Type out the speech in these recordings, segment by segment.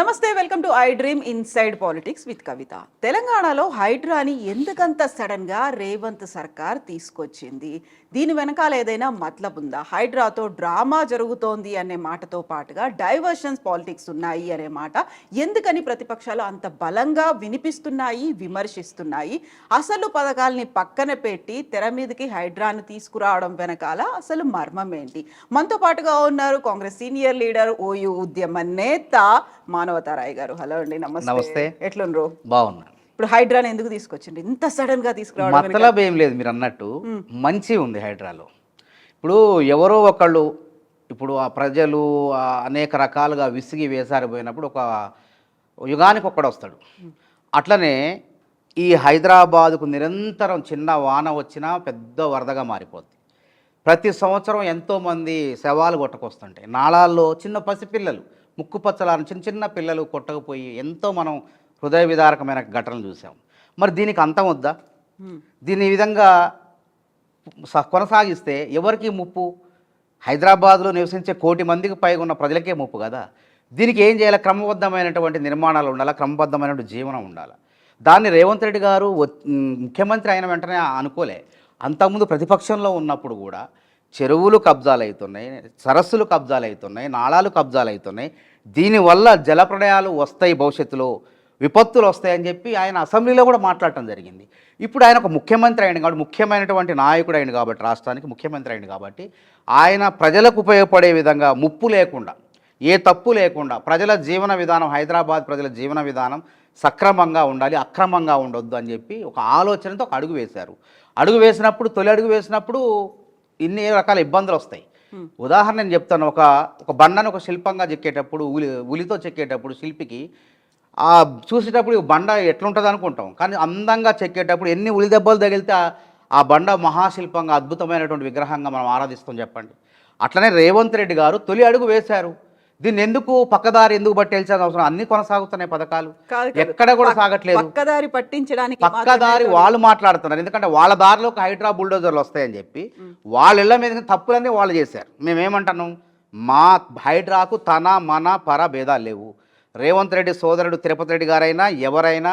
నమస్తే, welcome to I dream inside politics with Kavitha. తెలంగాణలో హైడ్రాని ఎందుకంత సడన్ గా రేవంత్ సర్కార్ తీసుకొచ్చింది? దీని వెనకాల ఏదైనా మతలబ్ ఉందా? హైడ్రాతో డ్రామా జరుగుతోంది అనే మాటతో పాటుగా డైవర్షన్స్ పాలిటిక్స్ ఉన్నాయి అనే మాట ఎందుకని ప్రతిపక్షాలు అంత బలంగా వినిపిస్తున్నాయి, విమర్శిస్తున్నాయి? అసలు పథకాల్ని పక్కన పెట్టి తెర మీదకి హైడ్రాను తీసుకురావడం వెనకాల అసలు మర్మం ఏంటి? మనతో పాటుగా ఉన్నారు కాంగ్రెస్ సీనియర్ లీడర్, ఓయూ ఉద్యమ నేత మానవతారాయ్ గారు. హలో అండి, నమస్తే. ఎట్లుండ్రు? బాగున్నా. ఇప్పుడు హైడ్రాని ఎందుకు తీసుకొచ్చింది ఇంత సడన్ గా తీసుకురావడం? మతలబ్ ఏం లేదు, మీరు అన్నట్టు మంచి ఉంది హైడ్రాలో. ఇప్పుడు ఎవరో ఒకళ్ళు, ఇప్పుడు ఆ ప్రజలు అనేక రకాలుగా విసిగి వేసారిపోయినప్పుడు ఒక యుగానికి ఒక్కడు వస్తాడు. అట్లనే ఈ హైదరాబాదుకు నిరంతరం చిన్న వాన వచ్చినా పెద్ద వరదగా మారిపోద్ది. ప్రతి సంవత్సరం ఎంతోమంది శవాలు కొట్టకొస్తుంటాయి. నాళాల్లో చిన్న పసిపిల్లలు, ముక్కుపచ్చలాని చిన్న చిన్న పిల్లలు కొట్టకపోయి ఎంతో మనం హృదయ విదారకమైన ఘటనలు చూసాం. మరి దీనికి అంతం వద్దా? దీని విధంగా కొనసాగిస్తే ఎవరికి ముప్పు? హైదరాబాద్లో నివసించే 1 కోటి మందికి పైగా ఉన్న ప్రజలకే ముప్పు కదా. దీనికి ఏం చేయాలి? క్రమబద్ధమైనటువంటి నిర్మాణాలు ఉండాలి, క్రమబద్ధమైనటువంటి జీవనం ఉండాలి. దాన్ని రేవంత్ రెడ్డి గారు ముఖ్యమంత్రి అయిన వెంటనే అనుకోలే. అంతకుముందు ప్రతిపక్షంలో ఉన్నప్పుడు కూడా చెరువులు కబ్జాలు అవుతున్నాయి, సరస్సులు కబ్జాలు అవుతున్నాయి, నాళాలు కబ్జాలు అవుతున్నాయి. దీనివల్ల జలప్రళయాలు వస్తాయి, భవిష్యత్తులో విపత్తులు వస్తాయని చెప్పి ఆయన అసెంబ్లీలో కూడా మాట్లాడటం జరిగింది. ఇప్పుడు ఆయన ఒక ముఖ్యమంత్రి అయింది కాబట్టి, ముఖ్యమైనటువంటి నాయకుడు అయింది కాబట్టి, రాష్ట్రానికి ముఖ్యమంత్రి అయింది కాబట్టి, ఆయన ప్రజలకు ఉపయోగపడే విధంగా ముప్పు లేకుండా, ఏ తప్పు లేకుండా ప్రజల జీవన విధానం, హైదరాబాద్ ప్రజల జీవన విధానం సక్రమంగా ఉండాలి, అక్రమంగా ఉండొద్దు అని చెప్పి ఒక ఆలోచనతో ఒక అడుగు వేశారు. అడుగు వేసినప్పుడు, తొలి అడుగు వేసినప్పుడు ఇన్ని రకాల ఇబ్బందులు వస్తాయి. ఉదాహరణ నేను చెప్తాను. ఒక బండను ఒక శిల్పంగా చెక్కేటప్పుడు, ఉలితో చెక్కేటప్పుడు శిల్పికి చూసేటప్పుడు బండ ఎట్లుంటుంది అనుకుంటాం, కానీ అందంగా చెక్కేటప్పుడు ఎన్ని ఉలి దెబ్బలు తగిలితే ఆ బండ మహాశిల్పంగా, అద్భుతమైనటువంటి విగ్రహంగా మనం ఆరాధిస్తాం చెప్పండి. అట్లనే రేవంత్ రెడ్డి గారు తొలి అడుగు వేశారు. దీన్ని ఎందుకు పక్కదారి ఎందుకు పట్టేల్సిన అవసరం? అన్ని కొనసాగుతున్నాయి పథకాలు, ఎక్కడ కూడా సాగట్లేదు. పక్కదారి పట్టించడానికి పక్కదారి వాళ్ళు మాట్లాడుతున్నారు. ఎందుకంటే వాళ్ళ దారిలోకి హైడ్రా బుల్డోజర్లు వస్తాయని చెప్పి వాళ్ళ ఇళ్ల మీద తప్పులన్నీ వాళ్ళు చేశారు. మేమేమంటున్నాం? మా హైడ్రాకు తన మన పర భేదాలు లేవు. రేవంత్ రెడ్డి సోదరుడు తిరుపతి రెడ్డి గారైనా, ఎవరైనా,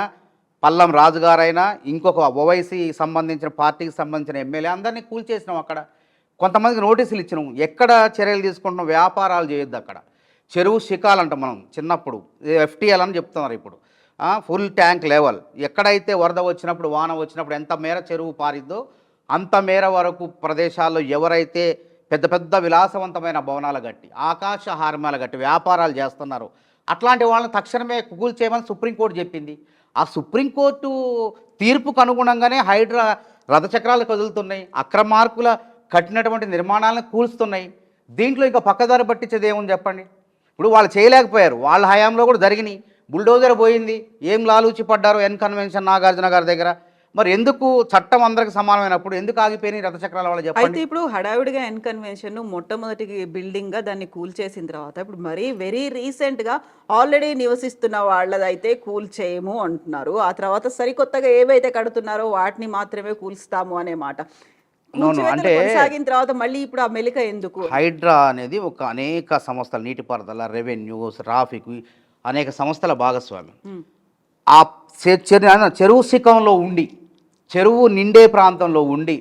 పల్లం రాజు గారైనా, ఇంకొక ఓవైసీ సంబంధించిన పార్టీకి సంబంధించిన ఎమ్మెల్యే అందరినీ కూల్చేసినాం. అక్కడ కొంతమందికి నోటీసులు ఇచ్చినాం. ఎక్కడ చర్యలు తీసుకుంటున్నాం? వ్యాపారాలు చేయొద్దు అక్కడ. చెరువు శిఖాలంట మనం చిన్నప్పుడు FTL అని చెప్తున్నారు. ఇప్పుడు ఫుల్ ట్యాంక్ లెవెల్. ఎక్కడైతే వరద వచ్చినప్పుడు, వాన వచ్చినప్పుడు ఎంత మేర చెరువు పారిద్దో అంత మేర వరకు ప్రదేశాల్లో ఎవరైతే పెద్ద పెద్ద విలాసవంతమైన భవనాలు కట్టి, ఆకాశ హార్మాలు కట్టి వ్యాపారాలు చేస్తున్నారో అట్లాంటి వాళ్ళని తక్షణమే కూల్చేయమని సుప్రీంకోర్టు చెప్పింది. ఆ సుప్రీంకోర్టు తీర్పుకు అనుగుణంగానే హైడ్రా రథచక్రాలు కదులుతున్నాయి, అక్రమార్కుల కట్టినటువంటి నిర్మాణాలను కూల్స్తున్నాయి. దీంట్లో ఇంకా పక్కదారి పట్టించేది ఏముంది చెప్పండి? ఇప్పుడు వాళ్ళు చేయలేకపోయారు, వాళ్ళ హయాంలో కూడా జరిగినాయి. బుల్డోజర్ పోయింది, ఏం లాలూచి పడ్డారు ఎన్ కన్వెన్షన్ నాగార్జున గారి దగ్గర. మరి ఎందుకు చట్టం అందరికి సమానమైనప్పుడు ఎందుకు ఆగిపోయినాయి రథచక్రాల వాళ్ళు చెప్పండి? అయితే ఇప్పుడు హడావిడిగా ఎన్ కన్వెన్షన్ మొట్టమొదటి బిల్డింగ్ గా దాన్ని కూల్చేసిన తర్వాత ఇప్పుడు మరీ వెరీ రీసెంట్ గా ఆల్రెడీ నివసిస్తున్న వాళ్ళదైతే కూల్ చేయము అంటున్నారు. ఆ తర్వాత సరికొత్తగా ఏవైతే కడుతున్నారో వాటిని మాత్రమే కూల్స్తాము అనే మాట. అంటే కొనసాగిన తర్వాత మళ్ళీ ఇప్పుడు ఆ మెలిక ఎందుకు? హైడ్రా అనేది ఒక అనేక సంస్థలు, నీటిపారుదల, రెవెన్యూ, ట్రాఫిక్, అనేక సంస్థల భాగస్వామి. ఆ చెరువు శిఖంలో ఉండి, చెరువు నిండే ప్రాంతంలో ఉండి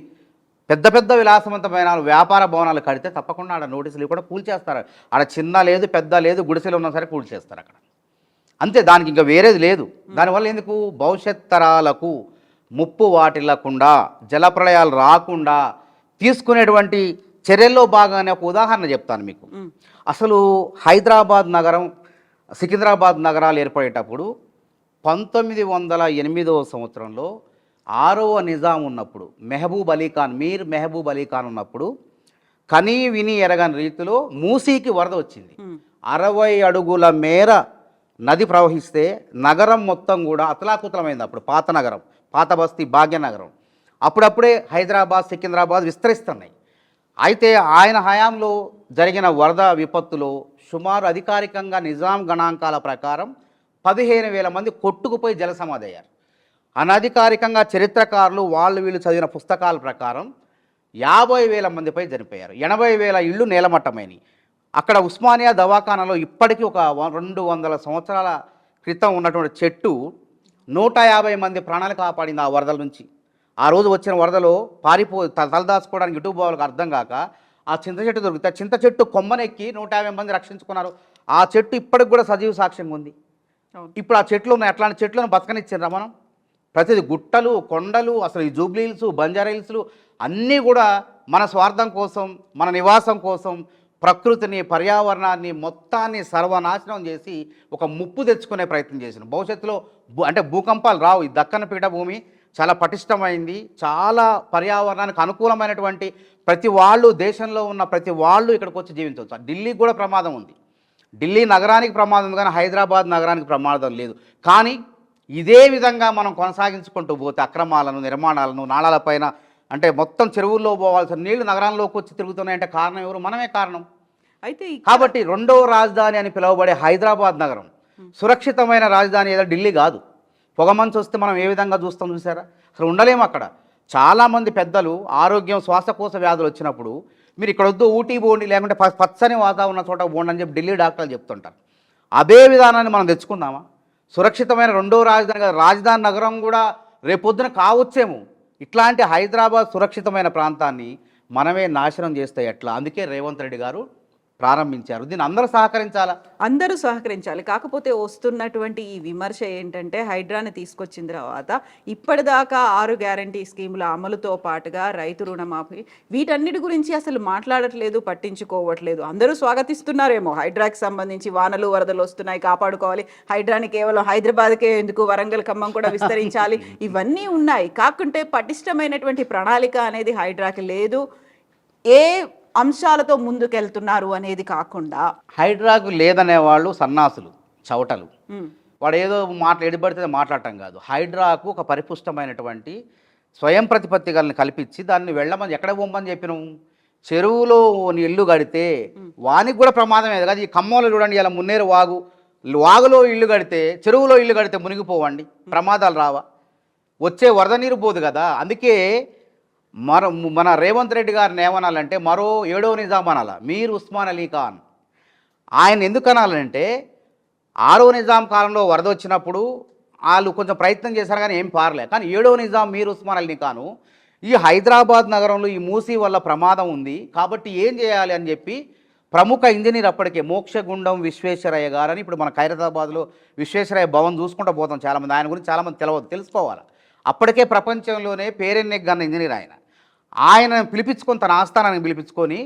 పెద్ద పెద్ద విలాసవంతమైన వ్యాపార భవనాలు కడితే తప్పకుండా ఆడ నోటీసులు కూడా కూల్చేస్తారు. ఆడ చిన్న లేదు, పెద్ద లేదు, గుడిసెలు ఉన్నా సరే కూల్చేస్తారు అక్కడ. అంతే, దానికి ఇంకా వేరేది లేదు. దానివల్ల ఎందుకు? భవిష్యత్ తరాలకు ముప్పు వాటిల్లకుండా, జలప్రళయాలు రాకుండా తీసుకునేటువంటి చర్యల్లో భాగంగానే ఒక ఉదాహరణ చెప్తాను మీకు. అసలు హైదరాబాద్ నగరం, సికింద్రాబాద్ నగరాలు ఏర్పడేటప్పుడు 1908వ సంవత్సరంలో 6వ నిజాం ఉన్నప్పుడు, మీర్ మెహబూబ్ అలీ ఖాన్ ఉన్నప్పుడు కనీ విని ఎరగని రీతిలో మూసీకి వరద వచ్చింది. 60 అడుగుల మేర నది ప్రవహిస్తే నగరం మొత్తం కూడా అతలాకుతలమైంది. అప్పుడు పాత నగరం, పాత బస్తీ, భాగ్యనగరం. అప్పుడప్పుడే హైదరాబాద్, సికింద్రాబాద్ విస్తరిస్తున్నాయి. అయితే ఆయన హయాంలో జరిగిన వరద విపత్తులో సుమారు అధికారికంగా నిజాం గణాంకాల ప్రకారం 15,000 మంది కొట్టుకుపోయి జలసమాధి అయ్యారు. అనధికారికంగా చరిత్రకారులు వీళ్ళు చదివిన పుస్తకాల ప్రకారం 50,000 మందిపై చనిపోయారు. 80,000 ఇళ్ళు నేలమట్టమైనవి. అక్కడ ఉస్మానియా దవాఖానాలో ఇప్పటికీ ఒక 200 సంవత్సరాల క్రితం ఉన్నటువంటి చెట్టు 150 మంది ప్రాణాలు కాపాడింది ఆ వరదల నుంచి. ఆ రోజు వచ్చిన వరదలో తలదాచుకోవడానికి ఇటు పోవాలకు అర్థం కాక ఆ చింత చెట్టు దొరికితే ఆ చింత చెట్టు కొమ్మనెక్కి 150 మంది రక్షించుకున్నారు. ఆ చెట్టు ఇప్పటికి కూడా సజీవ సాక్ష్యంగా ఉంది. అవును. ఇప్పుడు ఆ చెట్లు ఉన్నాయి, అట్లాంటి చెట్లను బతకనిచ్చిండ్రా మనం? ప్రతిది గుట్టలు, కొండలు, అసలు ఈ జూబ్లీ హిల్స్, బంజారా హిల్స్లు అన్నీ కూడా మన స్వార్థం కోసం, మన నివాసం కోసం ప్రకృతిని, పర్యావరణాన్ని మొత్తాన్ని సర్వనాశనం చేసి ఒక ముప్పు తెచ్చుకునే ప్రయత్నం చేసిన. భవిష్యత్తులో అంటే భూకంపాలు రావు. ఈ దక్కన పీఠభూమి చాలా పటిష్టమైంది. చాలా పర్యావరణానికి అనుకూలమైనటువంటి ప్రతి వాళ్ళు, దేశంలో ఉన్న ప్రతి వాళ్ళు ఇక్కడికి వచ్చి జీవించవచ్చు. ఢిల్లీకి కూడా ప్రమాదం ఉంది. ఢిల్లీ నగరానికి ప్రమాదం ఉంది, కానీ హైదరాబాద్ నగరానికి ప్రమాదం లేదు. కానీ ఇదే విధంగా మనం కొనసాగించుకుంటూ పోతే అక్రమాలను, నిర్మాణాలను, నాళాలపైన అంటే మొత్తం చెరువుల్లో పోవాల్సిన నీళ్లు నగరంలోకి వచ్చి తిరుగుతున్నాయంటే కారణం ఎవరు? మనమే కారణం. అయితే కాబట్టి రెండవ రాజధాని అని పిలువబడే హైదరాబాద్ నగరం సురక్షితమైన రాజధాని ఏదో ఢిల్లీ కాదు. పొగమంచు వస్తే మనం ఏ విధంగా చూసారా? అసలు ఉండలేము అక్కడ. చాలామంది పెద్దలు ఆరోగ్యం, శ్వాసకోశ వ్యాధులు వచ్చినప్పుడు మీరు ఇక్కడ వద్దు, ఊటీ పోండి, లేకుంటే పచ్చని వాతావరణం ఉన్న చోట పోండి అని చెప్పి ఢిల్లీ డాక్టర్లు చెప్తుంటారు. అదే విధానాన్ని మనం తెచ్చుకుందామా? సురక్షితమైన రెండో రాజధాని నగరం కూడా రేపొద్దున కావచ్చేమో. ఇట్లాంటి హైదరాబాద్ సురక్షితమైన ప్రాంతాన్ని మనమే నాశనం చేస్తే ఎట్లా? అందుకే రేవంత్ రెడ్డి గారు ప్రారంభించారు. దీన్ని అందరూ సహకరించాలా? అందరూ సహకరించాలి. కాకపోతే వస్తున్నటువంటి ఈ విమర్శ ఏంటంటే హైడ్రాని తీసుకొచ్చిన తర్వాత ఇప్పటిదాకా 6 గ్యారంటీ స్కీముల అమలుతో పాటుగా రైతు రుణమాఫీ వీటన్నిటి గురించి అసలు మాట్లాడట్లేదు, పట్టించుకోవట్లేదు. అందరూ స్వాగతిస్తున్నారేమో హైడ్రాకి సంబంధించి వానలు వరదలు వస్తున్నాయి, కాపాడుకోవాలి, హైడ్రాని కేవలం హైదరాబాద్కే ఎందుకు, వరంగల్, ఖమ్మం కూడా విస్తరించాలి, ఇవన్నీ ఉన్నాయి. కాకుంటే పటిష్టమైనటువంటి ప్రణాళిక అనేది హైడ్రాకి లేదు. ఏ అంశాలతో ముందుకెళ్తున్నారు అనేది కాకుండా హైడ్రాకు లేదనే వాళ్ళు సన్నాసులు, చవటలు. వాడు ఏదో ఎడిపడితే మాట్లాడటం కాదు. హైడ్రాకు ఒక పరిపుష్టమైనటువంటి స్వయం ప్రతిపత్తిని కల్పించి దాన్ని వెళ్ళమని ఎక్కడ పోమని చెప్పినాం? చెరువులో ఇల్లు కడితే వానికి కూడా ప్రమాదమే కదా. ఈ ఖమ్మంలో చూడండి, ఇలా మున్నేరు వాగులో ఇల్లు కడితే, చెరువులో ఇల్లు కడితే మునిగిపోవండి, ప్రమాదాలు రావా? వచ్చే వరద నీరు పోదు కదా. అందుకే మన రేవంత్ రెడ్డి గారిని ఏమనాలంటే మరో 7వ నిజాం అనాల, మీర్ ఉస్మాన్ అలీ ఖాన్. ఆయన ఎందుకు అనాలంటే 6వ నిజాం కాలంలో వరద వచ్చినప్పుడు వాళ్ళు కొంచెం ప్రయత్నం చేశారు కానీ ఏం పారలే. కానీ 7వ నిజాం మీర్ ఉస్మాన్ అలీ ఖాను ఈ హైదరాబాద్ నగరంలో ఈ మూసీ వల్ల ప్రమాదం ఉంది కాబట్టి ఏం చేయాలి అని చెప్పి ప్రముఖ ఇంజనీర్ అప్పటికే మోక్షగుండం విశ్వేశ్వరయ్య గారని, ఇప్పుడు మన ఖైరతాబాద్లో విశ్వేశ్వరయ్య భవన్ చూసుకుంటూ పోతాం చాలామంది. ఆయన గురించి చాలామంది తెలుసుకోవాలి. అప్పటికే ప్రపంచంలోనే పేరెన్నెగ్గన్న ఇంజనీర్ ఆయన పిలిపించుకొని, తన ఆస్థానానికి పిలిపించుకొని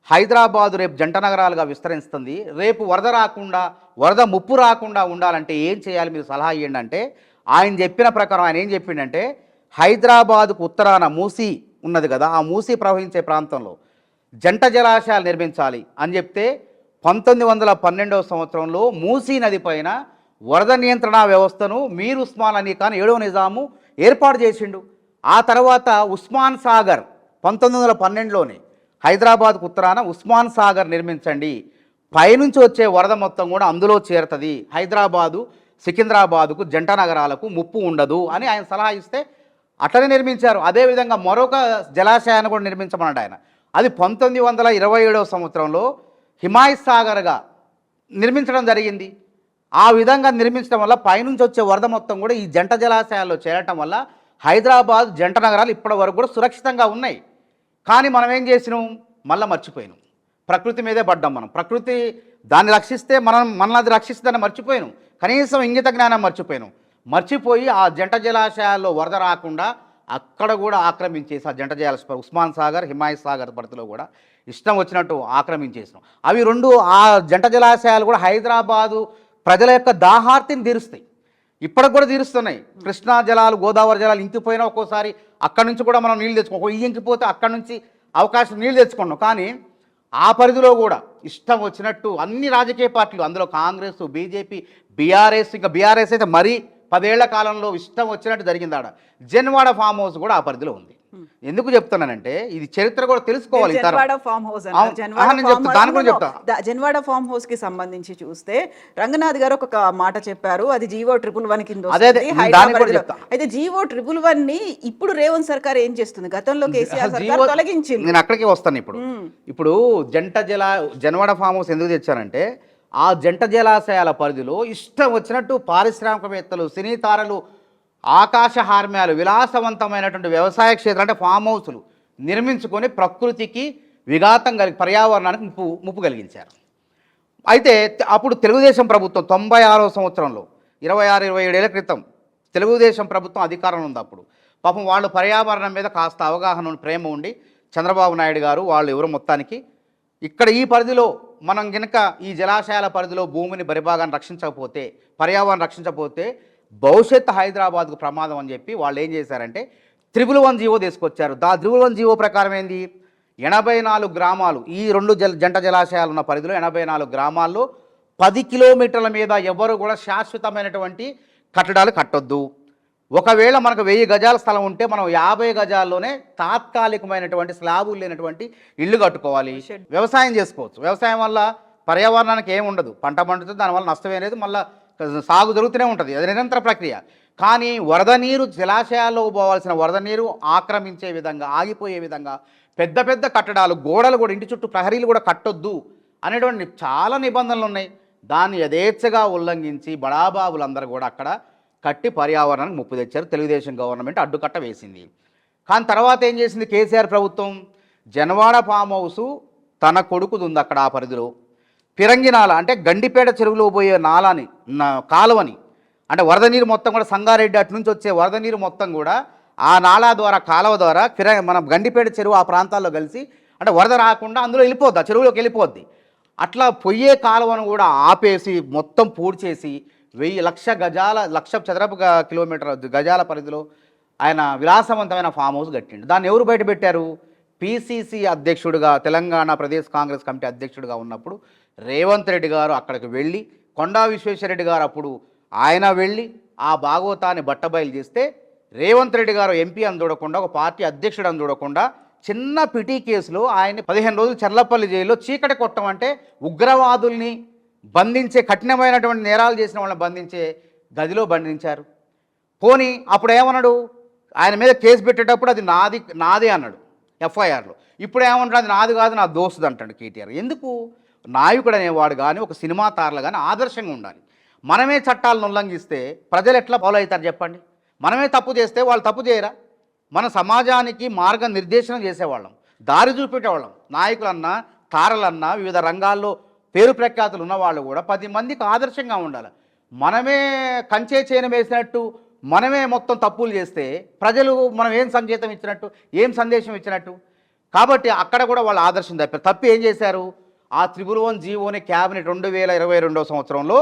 హైదరాబాదు రేపు జంట నగరాలుగా విస్తరిస్తుంది, రేపు వరద రాకుండా, వరద ముప్పు రాకుండా ఉండాలంటే ఏం చేయాలి, మీరు సలహా ఇవ్వండి అంటే ఆయన చెప్పిన ప్రకారం ఆయన ఏం చెప్పిండంటే హైదరాబాదుకు ఉత్తరాన మూసీ ఉన్నది కదా, ఆ మూసీ ప్రవహించే ప్రాంతంలో జంట జలాశయాలు నిర్మించాలి అని చెప్తే 1912వ సంవత్సరంలో మూసీ నది పైన వరద నియంత్రణ వ్యవస్థను మీర్ ఉస్మాన్ అలీ ఖాన్ 7వ నిజాము ఏర్పాటు చేసిండు. ఆ తర్వాత ఉస్మాన్ సాగర్ 1912లోనే హైదరాబాద్కు ఉత్తరాన ఉస్మాన్ సాగర్ నిర్మించండి, పైనుంచి వచ్చే వరద మొత్తం కూడా అందులో చేరుతుంది, హైదరాబాదు సికింద్రాబాదుకు జంట నగరాలకు ముప్పు ఉండదు అని ఆయన సలహా ఇస్తే అట్లనే నిర్మించారు. అదేవిధంగా మరొక జలాశయాన్ని కూడా నిర్మించమన్నాడు ఆయన. అది 1927వ సంవత్సరంలో హిమాయత్ సాగర్గా నిర్మించడం జరిగింది. ఆ విధంగా నిర్మించడం వల్ల పైనుంచి వచ్చే వరద మొత్తం కూడా ఈ జంట జలాశయాల్లో చేరటం వల్ల హైదరాబాద్ జంట నగరాలు ఇప్పటి వరకు కూడా సురక్షితంగా ఉన్నాయి. కానీ మనం ఏం చేసినాం? మళ్ళీ మర్చిపోయినాం. ప్రకృతి మీదే పడ్డాం మనం. ప్రకృతి దాన్ని రక్షిస్తే మనల్ని అది రక్షిస్తుందని మర్చిపోయినాం. కనీసం ఇంగిత జ్ఞానం మర్చిపోయి ఆ జంట జలాశయాల్లో వరద రాకుండా అక్కడ కూడా ఆక్రమించేసి ఆ జంట జలాశయం ఉస్మాన్ సాగర్, హిమాయత్ సాగర్ పరిధిలో కూడా ఇష్టం వచ్చినట్టు ఆక్రమించేసినాం. అవి రెండు, ఆ జంట జలాశయాలు కూడా హైదరాబాదు ప్రజల యొక్క దాహార్తిని తీరుస్తాయి. ఇప్పటికి కూడా తీరుస్తున్నాయి. కృష్ణా జలాలు, గోదావరి జలాలు ఇంకిపోయినా ఒక్కోసారి అక్కడి నుంచి కూడా మనం నీళ్ళు తెచ్చుకోం. ఇంకిపోతే అక్కడి నుంచి అవకాశం నీళ్ళు తెచ్చుకున్నాం. కానీ ఆ పరిధిలో కూడా ఇష్టం వచ్చినట్టు అన్ని రాజకీయ పార్టీలు, అందులో కాంగ్రెస్, బీజేపీ, బీఆర్ఎస్, ఇంకా బీఆర్ఎస్ అయితే మరీ 10 ఏళ్ల కాలంలో ఇష్టం వచ్చినట్టు జరిగింది. ఆడ జన్వాడ ఫామ్ హౌస్ కూడా ఆ పరిధిలో ఉంది. ఎందుకు చెప్తున్నానంటే ఇది చరిత్ర కూడా తెలుసుకోవాలి ఈ తరం. జన్వాడ ఫామ్ హౌస్ అవును. నేను చెప్తా, దాని గురించి చెప్తా. జన్వాడ ఫామ్ హౌస్ కి సంబంధించి చూస్తే రంగనాథ్ గారు ఒక మాట చెప్పారు, అది జీవో 111 కింద అదే, వస్తుంది, నేను హైదరాబాద్ దాని గురించి పరిధిలో. చెప్తా. అయితే జీవో 111 ని ఇప్పుడు రేవంత్ సర్కార్ ఏం చేస్తుంది? గతంలో కేసీఆర్ అసలు సర్కార్ జీవో- తొలగించింది. నేను అక్కడికి వస్తాను ఇప్పుడు. ఇప్పుడు జనవాడ ఫామ్ హౌస్ ఎందుకు తెచ్చానంటే ఆ జంట జలాశయాల పరిధిలో ఇష్టం వచ్చినట్టు పారిశ్రామికవేత్తలు, సినీ తారలు, ఆకాశ హార్మ్యాలు, విలాసవంతమైనటువంటి వ్యవసాయ క్షేత్రం అంటే ఫామ్ హౌస్లు నిర్మించుకొని ప్రకృతికి విఘాతం పర్యావరణానికి ముప్పు కలిగించారు. అయితే అప్పుడు తెలుగుదేశం ప్రభుత్వం 96వ సంవత్సరంలో 26-27 ఏళ్ల క్రితం తెలుగుదేశం ప్రభుత్వం అధికారంలో ఉంది. అప్పుడు పాపం వాళ్ళు పర్యావరణం మీద కాస్త అవగాహన ప్రేమ ఉండి చంద్రబాబు నాయుడు గారు వాళ్ళు ఎవరు మొత్తానికి ఇక్కడ ఈ పరిధిలో మనం కనుక ఈ జలాశయాల పరిధిలో భూమిని బరిభాగాన్ని రక్షించకపోతే, పర్యావరణం రక్షించకపోతే భవిష్యత్ హైదరాబాద్కు ప్రమాదం అని చెప్పి వాళ్ళు ఏం చేశారంటే 111 జీవో తీసుకొచ్చారు. 111 జీవో ప్రకారం ఏంది, 84 గ్రామాలు, ఈ రెండు జంట జలాశయాలు ఉన్న పరిధిలో 84 గ్రామాల్లో 10 కిలోమీటర్ల మీద ఎవరు కూడా శాశ్వతమైనటువంటి కట్టడాలు కట్టొద్దు. ఒకవేళ మనకు 1000 గజాల స్థలం ఉంటే మనం 50 గజాల్లోనే తాత్కాలికమైనటువంటి స్లాబులు లేనటువంటి ఇల్లు కట్టుకోవాలి, వ్యవసాయం చేసుకోవచ్చు. వ్యవసాయం వల్ల పర్యావరణానికి ఏమి ఉండదు, పంట పండుతుంది, దానివల్ల నష్టమే లేదు, మళ్ళీ సాగు జరుగుతూనే ఉంటుంది, అది నిరంతర ప్రక్రియ. కానీ వరద నీరు, జలాశయాల్లో పోవాల్సిన వరద నీరు ఆక్రమించే విధంగా, ఆగిపోయే విధంగా పెద్ద పెద్ద కట్టడాలు, గోడలు కూడా, ఇంటి చుట్టూ ప్రహరీలు కూడా కట్టొద్దు అనేటువంటి చాలా నిబంధనలు ఉన్నాయి. దాన్ని యథేచ్ఛగా ఉల్లంఘించి బడాబాబులందరూ కూడా అక్కడ కట్టి పర్యావరణానికి ముప్పు తెచ్చారు. తెలుగుదేశం గవర్నమెంట్ అడ్డుకట్ట వేసింది. కానీ తర్వాత ఏం చేసింది కేసీఆర్ ప్రభుత్వం, జనవాడ ఫామ్ హౌసు తన కొడుకుది ఉంది అక్కడ ఆ పరిధిలో. పిరంగి నాల అంటే గండిపేట చెరువులో పోయే నాలాని, కాలువని, అంటే వరద నీరు మొత్తం కూడా సంగారెడ్డి అటు నుంచి వచ్చే వరద నీరు మొత్తం కూడా ఆ నాలా ద్వారా, కాలువ ద్వారా మన గండిపేట చెరువు ఆ ప్రాంతాల్లో కలిసి, అంటే వరద రాకుండా అందులో వెళ్ళిపోద్ది, ఆ చెరువులోకి వెళ్ళిపోద్ది. అట్లా పొయ్యే కాలువను కూడా ఆపేసి మొత్తం పూడ్చేసి 1,00,000 చదరపు కిలోమీటర్ గజాల పరిధిలో ఆయన విలాసవంతమైన ఫామ్ హౌస్ కట్టిండు. దాన్ని ఎవరు బయట పెట్టారు? పిసిసి అధ్యక్షుడిగా, తెలంగాణ ప్రదేశ్ కాంగ్రెస్ కమిటీ అధ్యక్షుడిగా ఉన్నప్పుడు రేవంత్ రెడ్డి గారు అక్కడికి వెళ్ళి, కొండా విశ్వేశ్వరరెడ్డి గారు అప్పుడు ఆయన వెళ్ళి ఆ భాగవతాన్ని బట్టబయలు చేస్తే రేవంత్ రెడ్డి గారు ఎంపీ అని చూడకుండా, ఒక పార్టీ అధ్యక్షుడు అని చూడకుండా చిన్న పిటి కేసులో ఆయన్ని 15 రోజులు చర్లపల్లి జైల్లో చీకటి కొట్టం, అంటే ఉగ్రవాదుల్ని బంధించే, కఠినమైనటువంటి నేరాలు చేసిన వాళ్ళని బంధించే గదిలో బంధించారు. పోనీ అప్పుడు ఏమన్నాడు, ఆయన మీద కేసు పెట్టేటప్పుడు అది నాదే అన్నాడు ఎఫ్ఐఆర్లో. ఇప్పుడు ఏమన్నాడు, అది నాది కాదు, నా దోస్తుది అంటాడు కేటీఆర్. ఎందుకు? నాయకుడు అనేవాడు కానీ, ఒక సినిమా తారలు కానీ ఆదర్శంగా ఉండాలి. మనమే చట్టాలను ఉల్లంఘిస్తే ప్రజలు ఎట్లా ఫాలో అవుతారు చెప్పండి? మనమే తప్పు చేస్తే వాళ్ళు తప్పు చేయరా? మన సమాజానికి మార్గ నిర్దేశనం చేసేవాళ్ళం, దారి చూపెట్టేవాళ్ళం. నాయకులన్నా, తారలన్నా, వివిధ రంగాల్లో పేరు ప్రఖ్యాతులు ఉన్నవాళ్ళు కూడా 10 మందికి ఆదర్శంగా ఉండాలి. మనమే కంచే చేను వేసినట్టు మనమే మొత్తం తప్పులు చేస్తే ప్రజలు మనం ఏం సంకేతం ఇచ్చినట్టు, ఏం సందేశం ఇచ్చినట్టు? కాబట్టి అక్కడ కూడా వాళ్ళు ఆదర్శం తప్పి ఏం చేశారు, ఆ 111 జీవోని క్యాబినెట్ 2022వ సంవత్సరంలో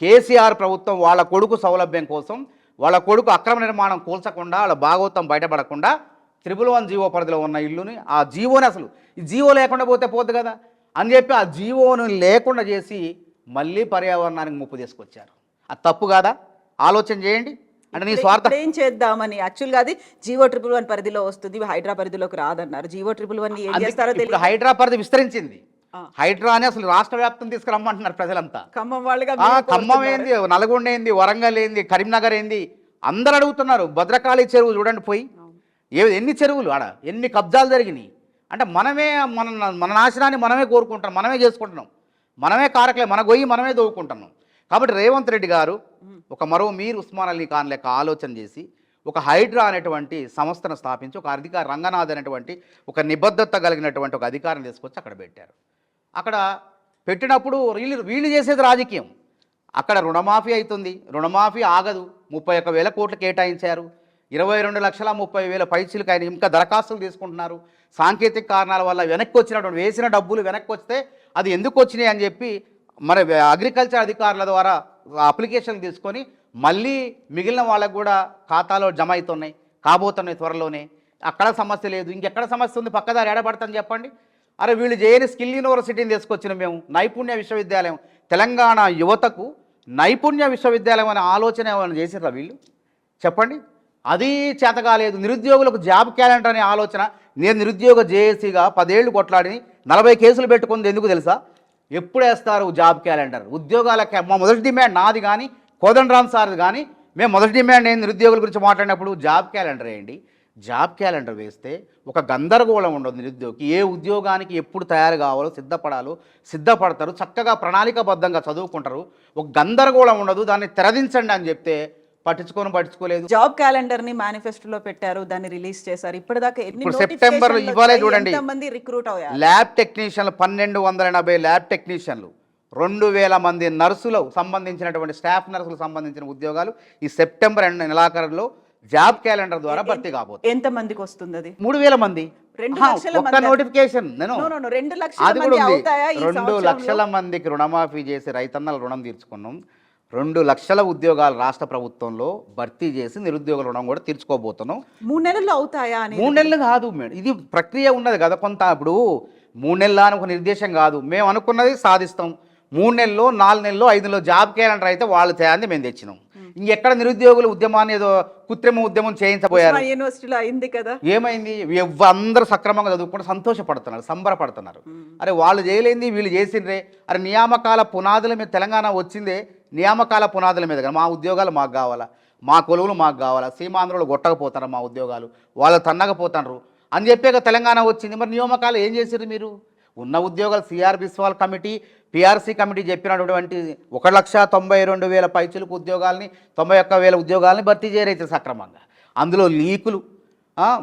కేసీఆర్ ప్రభుత్వం వాళ్ళ కొడుకు సౌలభ్యం కోసం, వాళ్ళ కొడుకు అక్రమ నిర్మాణం కూల్చకుండా, వాళ్ళ భాగవతం బయటపడకుండా 111 జీవో పరిధిలో ఉన్న ఇల్లుని, ఆ జీవోని అసలు ఈ జీవో లేకుండా పోతే కదా అని చెప్పి ఆ జీవోను లేకుండా చేసి మళ్ళీ పర్యావరణానికి ముప్పు తీసుకొచ్చారు. అది తప్పు కాదా? ఆలోచన చేయండి. అంటే నీ స్వార్థం ఏం చేద్దామని, యాక్చువల్గా అది జీవో 111 పరిధిలో వస్తుంది, హైడ్రా పరిధిలోకి రాదన్నారు. జీవో 111 ఏం చేస్తారో తెలియదు. హైడ్రా పరిధి విస్తరించింది. హైడ్రా అని అసలు రాష్ట్ర వ్యాప్తం తీసుకురమ్మంటున్నారు ప్రజలంతా. ఖమ్మం వాళ్ళుగా ఖమ్మం ఏంది, నల్గొండ ఏంది, వరంగల్ ఏంది, కరీంనగర్ ఏంది, అందరు అడుగుతున్నారు. భద్రకాళి చెరువు చూడండి, పోయి ఎన్ని చెరువులు ఆడ, ఎన్ని కబ్జాలు జరిగినాయి. అంటే మనమే మన నాశనాన్ని మనమే కోరుకుంటున్నాం, మనమే చేసుకుంటున్నాం, మనమే కారకలే, మన గొయ్యి మనమే దోవుకుంటున్నాం. కాబట్టి రేవంత్ రెడ్డి గారు ఒక మరో మీర్ ఉస్మాన్ అలీ ఖాన్ లెక్క ఆలోచన చేసి ఒక హైడ్రా అనేటువంటి సంస్థను స్థాపించి, ఒక అధికార రంగనాథ్ అనేటువంటి ఒక నిబద్ధత కలిగినటువంటి ఒక అధికారిని తీసుకొచ్చి అక్కడ పెట్టారు. అక్కడ పెట్టినప్పుడు వీళ్ళు చేసేది రాజకీయం. అక్కడ రుణమాఫీ అవుతుంది, రుణమాఫీ ఆగదు, 31,000 కోట్లు కేటాయించారు, 22,30,000 పైసలకు ఆయన ఇంకా దరఖాస్తులు తీసుకుంటున్నారు. సాంకేతిక కారణాల వల్ల వెనక్కి వచ్చినటువంటి వేసిన డబ్బులు వెనక్కి వస్తే అది ఎందుకు వచ్చినాయి అని చెప్పి మరి అగ్రికల్చర్ అధికారుల ద్వారా అప్లికేషన్ తీసుకొని మళ్ళీ మిగిలిన వాళ్ళకు కూడా ఖాతాలో జమ అవుతున్నాయి, కాబోతున్నాయి త్వరలోనే. అక్కడ సమస్య లేదు, ఇంకెక్కడ సమస్య ఉంది, పక్కదారి ఏడబడతాను చెప్పండి. అరే వీళ్ళు చేయని స్కిల్ యూనివర్సిటీని తీసుకొచ్చిన మేము, నైపుణ్య విశ్వవిద్యాలయం, తెలంగాణ యువతకు నైపుణ్య విశ్వవిద్యాలయం అనే ఆలోచన ఏమైనా చేసిర్రా వీళ్ళు చెప్పండి? అది చేత కాలేదు. నిరుద్యోగులకు జాబ్ క్యాలెండర్ అనే ఆలోచన, నేను నిరుద్యోగ జేఏసీగా 10 ఏళ్ళు కొట్లాడి 40 కేసులు పెట్టుకుంది ఎందుకు తెలుసా? ఎప్పుడు వేస్తారు జాబ్ క్యాలెండర్? ఉద్యోగాల మా మొదటి డిమాండ్ నాది కానీ కోదండరామ్ సార్ది కానీ, మేము మొదటి డిమాండ్ ఏంటి నిరుద్యోగుల గురించి మాట్లాడినప్పుడు జాబ్ క్యాలెండర్ వేయండి. జాబ్ క్యాలెండర్ వేస్తే ఒక గందరగోళం ఉండదు నిరుద్యోగికి. ఏ ఉద్యోగానికి ఎప్పుడు తయారు కావాలో సిద్ధపడతారు, చక్కగా ప్రణాళికాబద్ధంగా చదువుకుంటారు, ఒక గందరగోళం ఉండదు. దాన్ని తెరదించండి అని చెప్తే పట్టించుకోలేదు. జాబ్ క్యాలెండర్ ని మేనిఫెస్టోలో పెట్టారు, దాన్ని రిలీజ్ చేశారు. ఇప్పటిదాకా ఎన్ని ఇప్పుడు సెప్టెంబర్ ఇవ్వాలే చూడండి. ఎంతమంది రిక్రూట్ అయ్యారు? ల్యాబ్ టెక్నీషియన్లు 1280 ల్యాబ్ టెక్నీషియన్లు, 2000 మంది నర్సులు సంబంధించినటువంటి స్టాఫ్ నర్సులకు సంబంధించిన ఉద్యోగాలు ఈ సెప్టెంబర్ నెలాఖరులో జాబ్ క్యాలెండర్ ద్వారా భర్తీ కాబోతుంది. ఎంత మందికి వస్తుంది అది? 3000 మంది. 2 లక్షల ఒక్క నోటిఫికేషన్ నేను 2 లక్షల అది కూడా మంది ఉంది. అవుతాయా ఈ 2 లక్షల మందికి రుణమాఫీ చేసి రైతన్నల రుణం తీర్చుకున్నాం. 2 లక్షల ఉద్యోగాలు రాష్ట్ర ప్రభుత్వంలో భర్తీ చేసి నిరుద్యోగుల రుణం కూడా తీర్చుకోబోతున్నాం. 3 నెలల్లో అవుతాయా అని? 3 నెలలు కాదు మేడం, ఇది ప్రక్రియ ఉన్నది కదా కొంత. ఇప్పుడు 3 నెలల అని ఒక నిర్దేశం కాదు, మేము అనుకున్నది సాధిస్తాం. 3 నెలల్లో 4 నెలల్లో 5 నెలల్లో జాబ్ క్యాలెండర్ అయితే వాళ్ళు తేంది మేము తెచ్చినాం. ఇంకెక్కడ నిరుద్యోగుల ఉద్యమాన్ని ఏదో కృత్రిమ ఉద్యమం చేయించబోయారు. యూనివర్సిటీలో అయింది కదా, ఏమైంది? అందరూ సక్రమంగా చదువుకుంటూ సంతోషపడుతున్నారు, సంబరపడుతున్నారు. అరే వాళ్ళు చేయలేంది వీళ్ళు చేసిండ్రే. అరే నియామకాల పునాదుల మీద తెలంగాణ వచ్చిందే, నియామకాల పునాదుల మీద కదా. మా ఉద్యోగాలు మాకు కావాలా, మా కొలువులు మాకు కావాలా, సీమాంధ్రులు కొట్టకపోతారు మా ఉద్యోగాలు, వాళ్ళు తన్నకపోతారు అని చెప్పాక తెలంగాణ వచ్చింది. మరి నియామకాలు ఏం చేసారు మీరు? ఉన్న ఉద్యోగాలు CR Biswal committee, PRC committee చెప్పినటువంటి 1,92,000 పైచులకు ఉద్యోగాల్ని, 91,000 ఉద్యోగాల్ని భర్తీ చేయరైతే సక్రమంగా. అందులో లీకులు,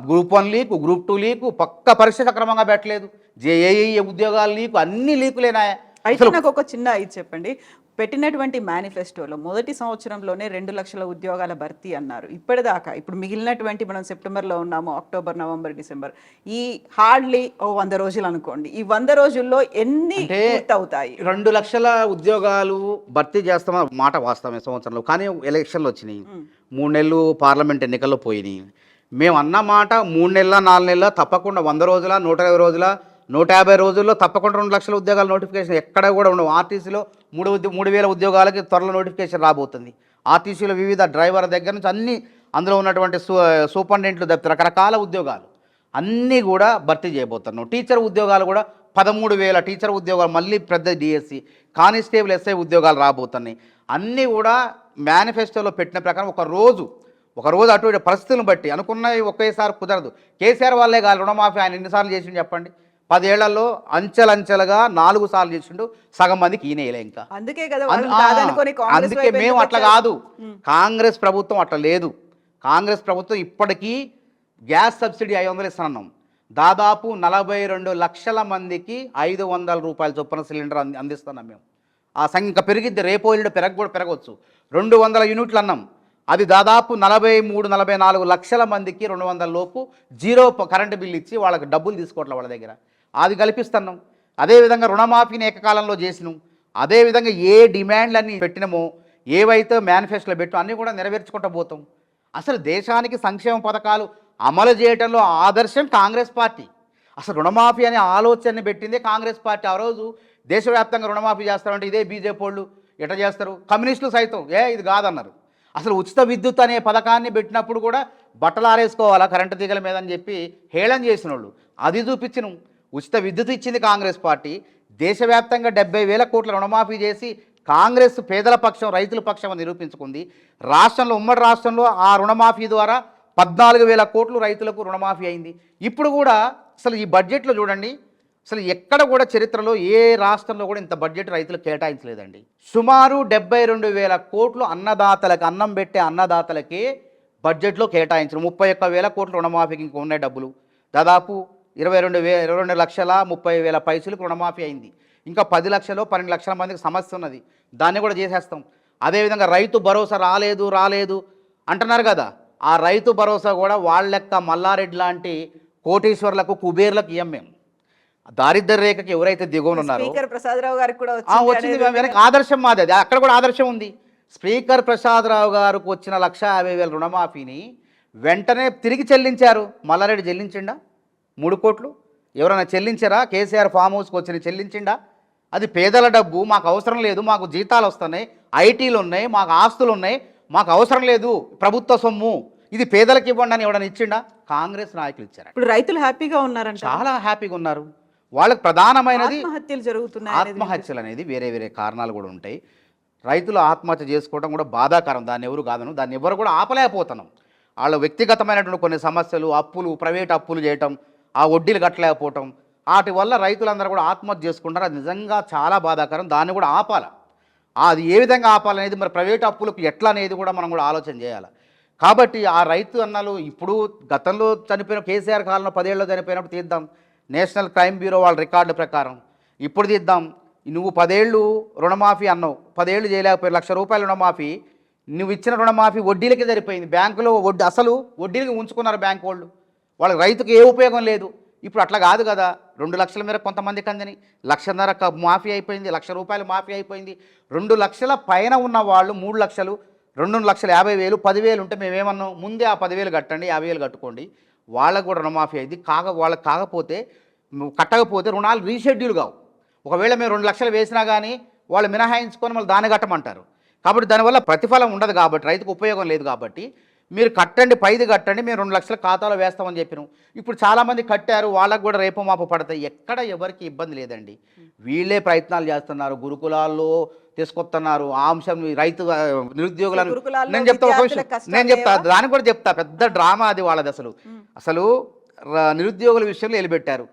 గ్రూప్ 1 లీకు, గ్రూప్ 2 లీకు, పక్క పరీక్ష సక్రమంగా పెట్టలేదు, జేఏఈ ఉద్యోగాలు లీకు, అన్ని లీకులేనా? అయితే నాకు ఒక చిన్న ఇది చెప్పండి. పెట్టినటువంటి మేనిఫెస్టోలో మొదటి సంవత్సరంలోనే 2 లక్షల ఉద్యోగాల భర్తీ అన్నారు. ఇప్పటిదాకా ఇప్పుడు మిగిలినటువంటి మనం సెప్టెంబర్లో ఉన్నాము, అక్టోబర్, నవంబర్, డిసెంబర్, ఈ హార్డ్లీ 100 రోజులు అనుకోండి. ఈ 100 రోజుల్లో ఎన్ని అవుతాయి? 2 లక్షల ఉద్యోగాలు భర్తీ చేస్తామన్న మాట వాస్తవమే సంవత్సరంలో. కానీ ఎలక్షన్లు వచ్చినాయి, 3 నెలలు పార్లమెంట్ ఎన్నికల్లో పోయినాయి. మేము అన్న మాట 3 నెలల 4 నెలల తప్పకుండా 100 రోజుల 120 రోజుల 150 రోజుల్లో తప్పకుండా 2 లక్షల ఉద్యోగాల నోటిఫికేషన్ ఎక్కడ కూడా ఉండవు. ఆర్టీసీలో 3,000 ఉద్యోగాలకి త్వరలో నోటిఫికేషన్ రాబోతుంది. ఆర్టీసీలో వివిధ డ్రైవర్ దగ్గర నుంచి అన్ని, అందులో ఉన్నటువంటి సూపరింటెండెంట్లు తప్పితే రకరకాల ఉద్యోగాలు అన్నీ కూడా భర్తీ చేయబోతున్నాం. టీచర్ ఉద్యోగాలు కూడా 13,000 టీచర్ ఉద్యోగాలు, మళ్ళీ పెద్ద డిఎస్సి, కానిస్టేబుల్ ఎస్ఐ ఉద్యోగాలు రాబోతున్నాయి. అన్నీ కూడా మేనిఫెస్టోలో పెట్టిన ప్రకారం ఒక రోజు అటు ఇటు పరిస్థితులను బట్టి అనుకున్నవి ఒకేసారి కుదరదు. కేసీఆర్ వాళ్ళే కాదు రుణమాఫీ, ఆయన ఎన్నిసార్లు చేసిండు చెప్పండి? 10 ఏళ్లలో అంచెలంచెలుగా 4 సార్లు చేసిండు, సగం మందికి ఈయనేలే. ఇంకా అందుకే మేము అట్లా కాదు, కాంగ్రెస్ ప్రభుత్వం అట్లా లేదు. కాంగ్రెస్ ప్రభుత్వం ఇప్పటికీ గ్యాస్ సబ్సిడీ 500 ఇస్తున్నాం. దాదాపు 42 లక్షల మందికి 500 రూపాయల చొప్పున సిలిండర్ అందిస్తున్నాం మేము. ఆ సంఖ్య ఇంకా పెరిగిద్ది, రేపో ఎల్లుండి పెరగవచ్చు. 200 యూనిట్లు అన్నాం, అది దాదాపు 43-44 లక్షల మందికి 200 లోపు జీరో కరెంటు బిల్లు ఇచ్చి వాళ్ళకి డబ్బులు తీసుకోవట్లే వాళ్ళ దగ్గర, అది కల్పిస్తున్నాం. అదేవిధంగా రుణమాఫీని ఏకకాలంలో చేసినాం. అదేవిధంగా ఏ డిమాండ్లన్నీ పెట్టినామో, ఏవైతే మేనిఫెస్టోలో పెట్టామో అన్నీ కూడా నెరవేర్చుకుంటూ పోతాం. అసలు దేశానికి సంక్షేమ పథకాలు అమలు చేయడంలో ఆదర్శం కాంగ్రెస్ పార్టీ. అసలు రుణమాఫీ అనే ఆలోచనని పెట్టిందే కాంగ్రెస్ పార్టీ. ఆ రోజు దేశవ్యాప్తంగా రుణమాఫీ చేస్తారంటే ఇదే బీజేపీ వాళ్ళు ఎట్లా చేస్తారు, కమ్యూనిస్టులు సైతం ఇది కాదన్నారు. అసలు ఉచిత విద్యుత్ అనే పథకాన్ని పెట్టినప్పుడు కూడా బట్టలు ఆరేసుకోవాలా కరెంటు తీగల మీద అని చెప్పి హేళన చేసిన వాళ్ళు, అది చూపించను. ఉచిత విద్యుత్ ఇచ్చింది కాంగ్రెస్ పార్టీ. దేశవ్యాప్తంగా 70,000 కోట్ల రుణమాఫీ చేసి కాంగ్రెస్ పేదల పక్షం, రైతుల పక్షం అని నిరూపించుకుంది. రాష్ట్రంలో, ఉమ్మడి రాష్ట్రంలో ఆ రుణమాఫీ ద్వారా 14,000 కోట్లు రైతులకు రుణమాఫీ అయింది. ఇప్పుడు కూడా అసలు ఈ బడ్జెట్లో చూడండి, అసలు ఎక్కడ కూడా చరిత్రలో ఏ రాష్ట్రంలో కూడా ఇంత బడ్జెట్ రైతులకు కేటాయించలేదండి. సుమారు 72,000 కోట్లు అన్నదాతలకు, అన్నం పెట్టే అన్నదాతలకే బడ్జెట్లో కేటాయించడం. 31,000 కోట్లు రుణమాఫీకి ఇంకా ఉన్నాయి డబ్బులు. దాదాపు 22 లక్షల 30,000 పైసలకు రుణమాఫీ అయింది. ఇంకా 10 లక్షలు 12 లక్షల మందికి సమస్య ఉన్నది, దాన్ని కూడా చేసేస్తాం. అదేవిధంగా రైతు భరోసా రాలేదు అంటున్నారు కదా, ఆ రైతు భరోసా కూడా వాళ్ళ లెక్క మల్లారెడ్డి లాంటి కోటీశ్వర్లకు, కుబేర్లకు ఇయ్యం మేము. దారిద్ర్య రేఖకి ఎవరైతే దిగువన ఉన్నారో, స్పీకర్ ప్రసాదరావు గారికి కూడా వచ్చింది వెనక ఆదర్శం మాది, అది అక్కడ కూడా ఆదర్శం ఉంది. స్పీకర్ ప్రసాదరావు గారికి వచ్చిన 1,50,000 రుణమాఫీని వెంటనే తిరిగి చెల్లించారు. మల్లారెడ్డి చెల్లించిండా? 3 కోట్లు ఎవరైనా చెల్లించారా? కేసీఆర్ ఫామ్ హౌస్కి వచ్చి చెల్లించిండా? అది పేదల డబ్బు, మాకు అవసరం లేదు, మాకు జీతాలు వస్తున్నాయి, ఐటీలు ఉన్నాయి, మాకు ఆస్తులు ఉన్నాయి, మాకు అవసరం లేదు ప్రభుత్వ సొమ్ము, ఇది పేదలకు ఇవ్వండి అని ఎవడని ఇచ్చిండా? కాంగ్రెస్ నాయకులు ఇచ్చారు. ఇప్పుడు రైతులు హ్యాపీగా ఉన్నారంట. చాలా హ్యాపీగా ఉన్నారు. వాళ్ళకి ప్రధానమైనది ఆత్మహత్యలు జరుగుతున్నాయి. ఆత్మహత్యలు అనేది వేరే వేరే కారణాలు కూడా ఉంటాయి. రైతులు ఆత్మహత్య చేసుకోవడం కూడా బాధాకరం. దాన్ని ఎవరు కాదను, దాన్ని ఎవరు కూడా ఆపలేకపోతున్నాం. వాళ్ళ వ్యక్తిగతమైనటువంటి కొన్ని సమస్యలు, అప్పులు, ప్రైవేట్ అప్పులు చేయటం, ఆ వడ్డీలు కట్టలేకపోవటం, వాటి వల్ల రైతులందరూ కూడా ఆత్మహత్య చేసుకుంటారు. అది నిజంగా చాలా బాధాకరం. దాన్ని కూడా ఆపాలి. అది ఏ విధంగా ఆపాలనేది, మరి ప్రైవేట్ అప్పులకు ఎట్లా అనేది కూడా మనం కూడా ఆలోచన చేయాలి. కాబట్టి ఆ రైతు అన్నలు ఇప్పుడు గతంలో చనిపోయిన కేసీఆర్ కాలంలో 10 ఏళ్ళు చనిపోయినప్పుడు తీద్దాం, నేషనల్ క్రైమ్ బ్యూరో వాళ్ళ రికార్డు ప్రకారం. ఇప్పుడు తీద్దాం, నువ్వు 10 ఏళ్ళు రుణమాఫీ అన్నావు, 10 ఏళ్ళు చేయలేకపోయి, ₹1,00,000 రుణమాఫీ, నువ్వు ఇచ్చిన రుణమాఫీ వడ్డీలకి సరిపోయింది. బ్యాంకులో వడ్డీ, అసలు వడ్డీలకి ఉంచుకున్నారు బ్యాంకు వాళ్ళు. వాళ్ళకి రైతుకు ఏ ఉపయోగం లేదు. ఇప్పుడు అట్లా కాదు కదా, 2 లక్షల మేర కొంతమందికి అందని, ₹1,00,000 మాఫీ అయిపోయింది, ₹1,00,000 మాఫీ అయిపోయింది. 2 లక్షల పైన ఉన్న వాళ్ళు 3 లక్షలు, 2,50,000, 10,000 ఉంటే మేమేమన్నాం, ముందే ఆ 10,000 కట్టండి, 50,000 కట్టుకోండి, వాళ్ళకు కూడా రుణమాఫీ అయింది. వాళ్ళకి కాకపోతే, కట్టకపోతే రుణాలు రీషెడ్యూల్ కావు. ఒకవేళ మేము 2 లక్షలు వేసినా కానీ వాళ్ళు మినహాయించుకొని మళ్ళీ దాన్ని కట్టమంటారు. కాబట్టి దానివల్ల ప్రతిఫలం ఉండదు. కాబట్టి రైతుకు ఉపయోగం లేదు. కాబట్టి మీరు కట్టండి, పైది కట్టండి, మేము 2 లక్షల ఖాతాలో వేస్తామని చెప్పినాం. ఇప్పుడు చాలామంది కట్టారు, వాళ్ళకు కూడా రేపు మాపు పడతాయి. ఎక్కడ ఎవరికి ఇబ్బంది లేదండి. వీళ్ళే ప్రయత్నాలు చేస్తున్నారు, గురుకులాల్లో తీసుకొస్తున్నారు ఆ అంశం. రైతు నిరుద్యోగులను నేను చెప్తా, ఒక విషయం నేను చెప్తా, దాన్ని కూడా చెప్తా. పెద్ద డ్రామా అది వాళ్ళది. అసలు నిరుద్యోగుల విషయంలో వెలిపెట్టారు,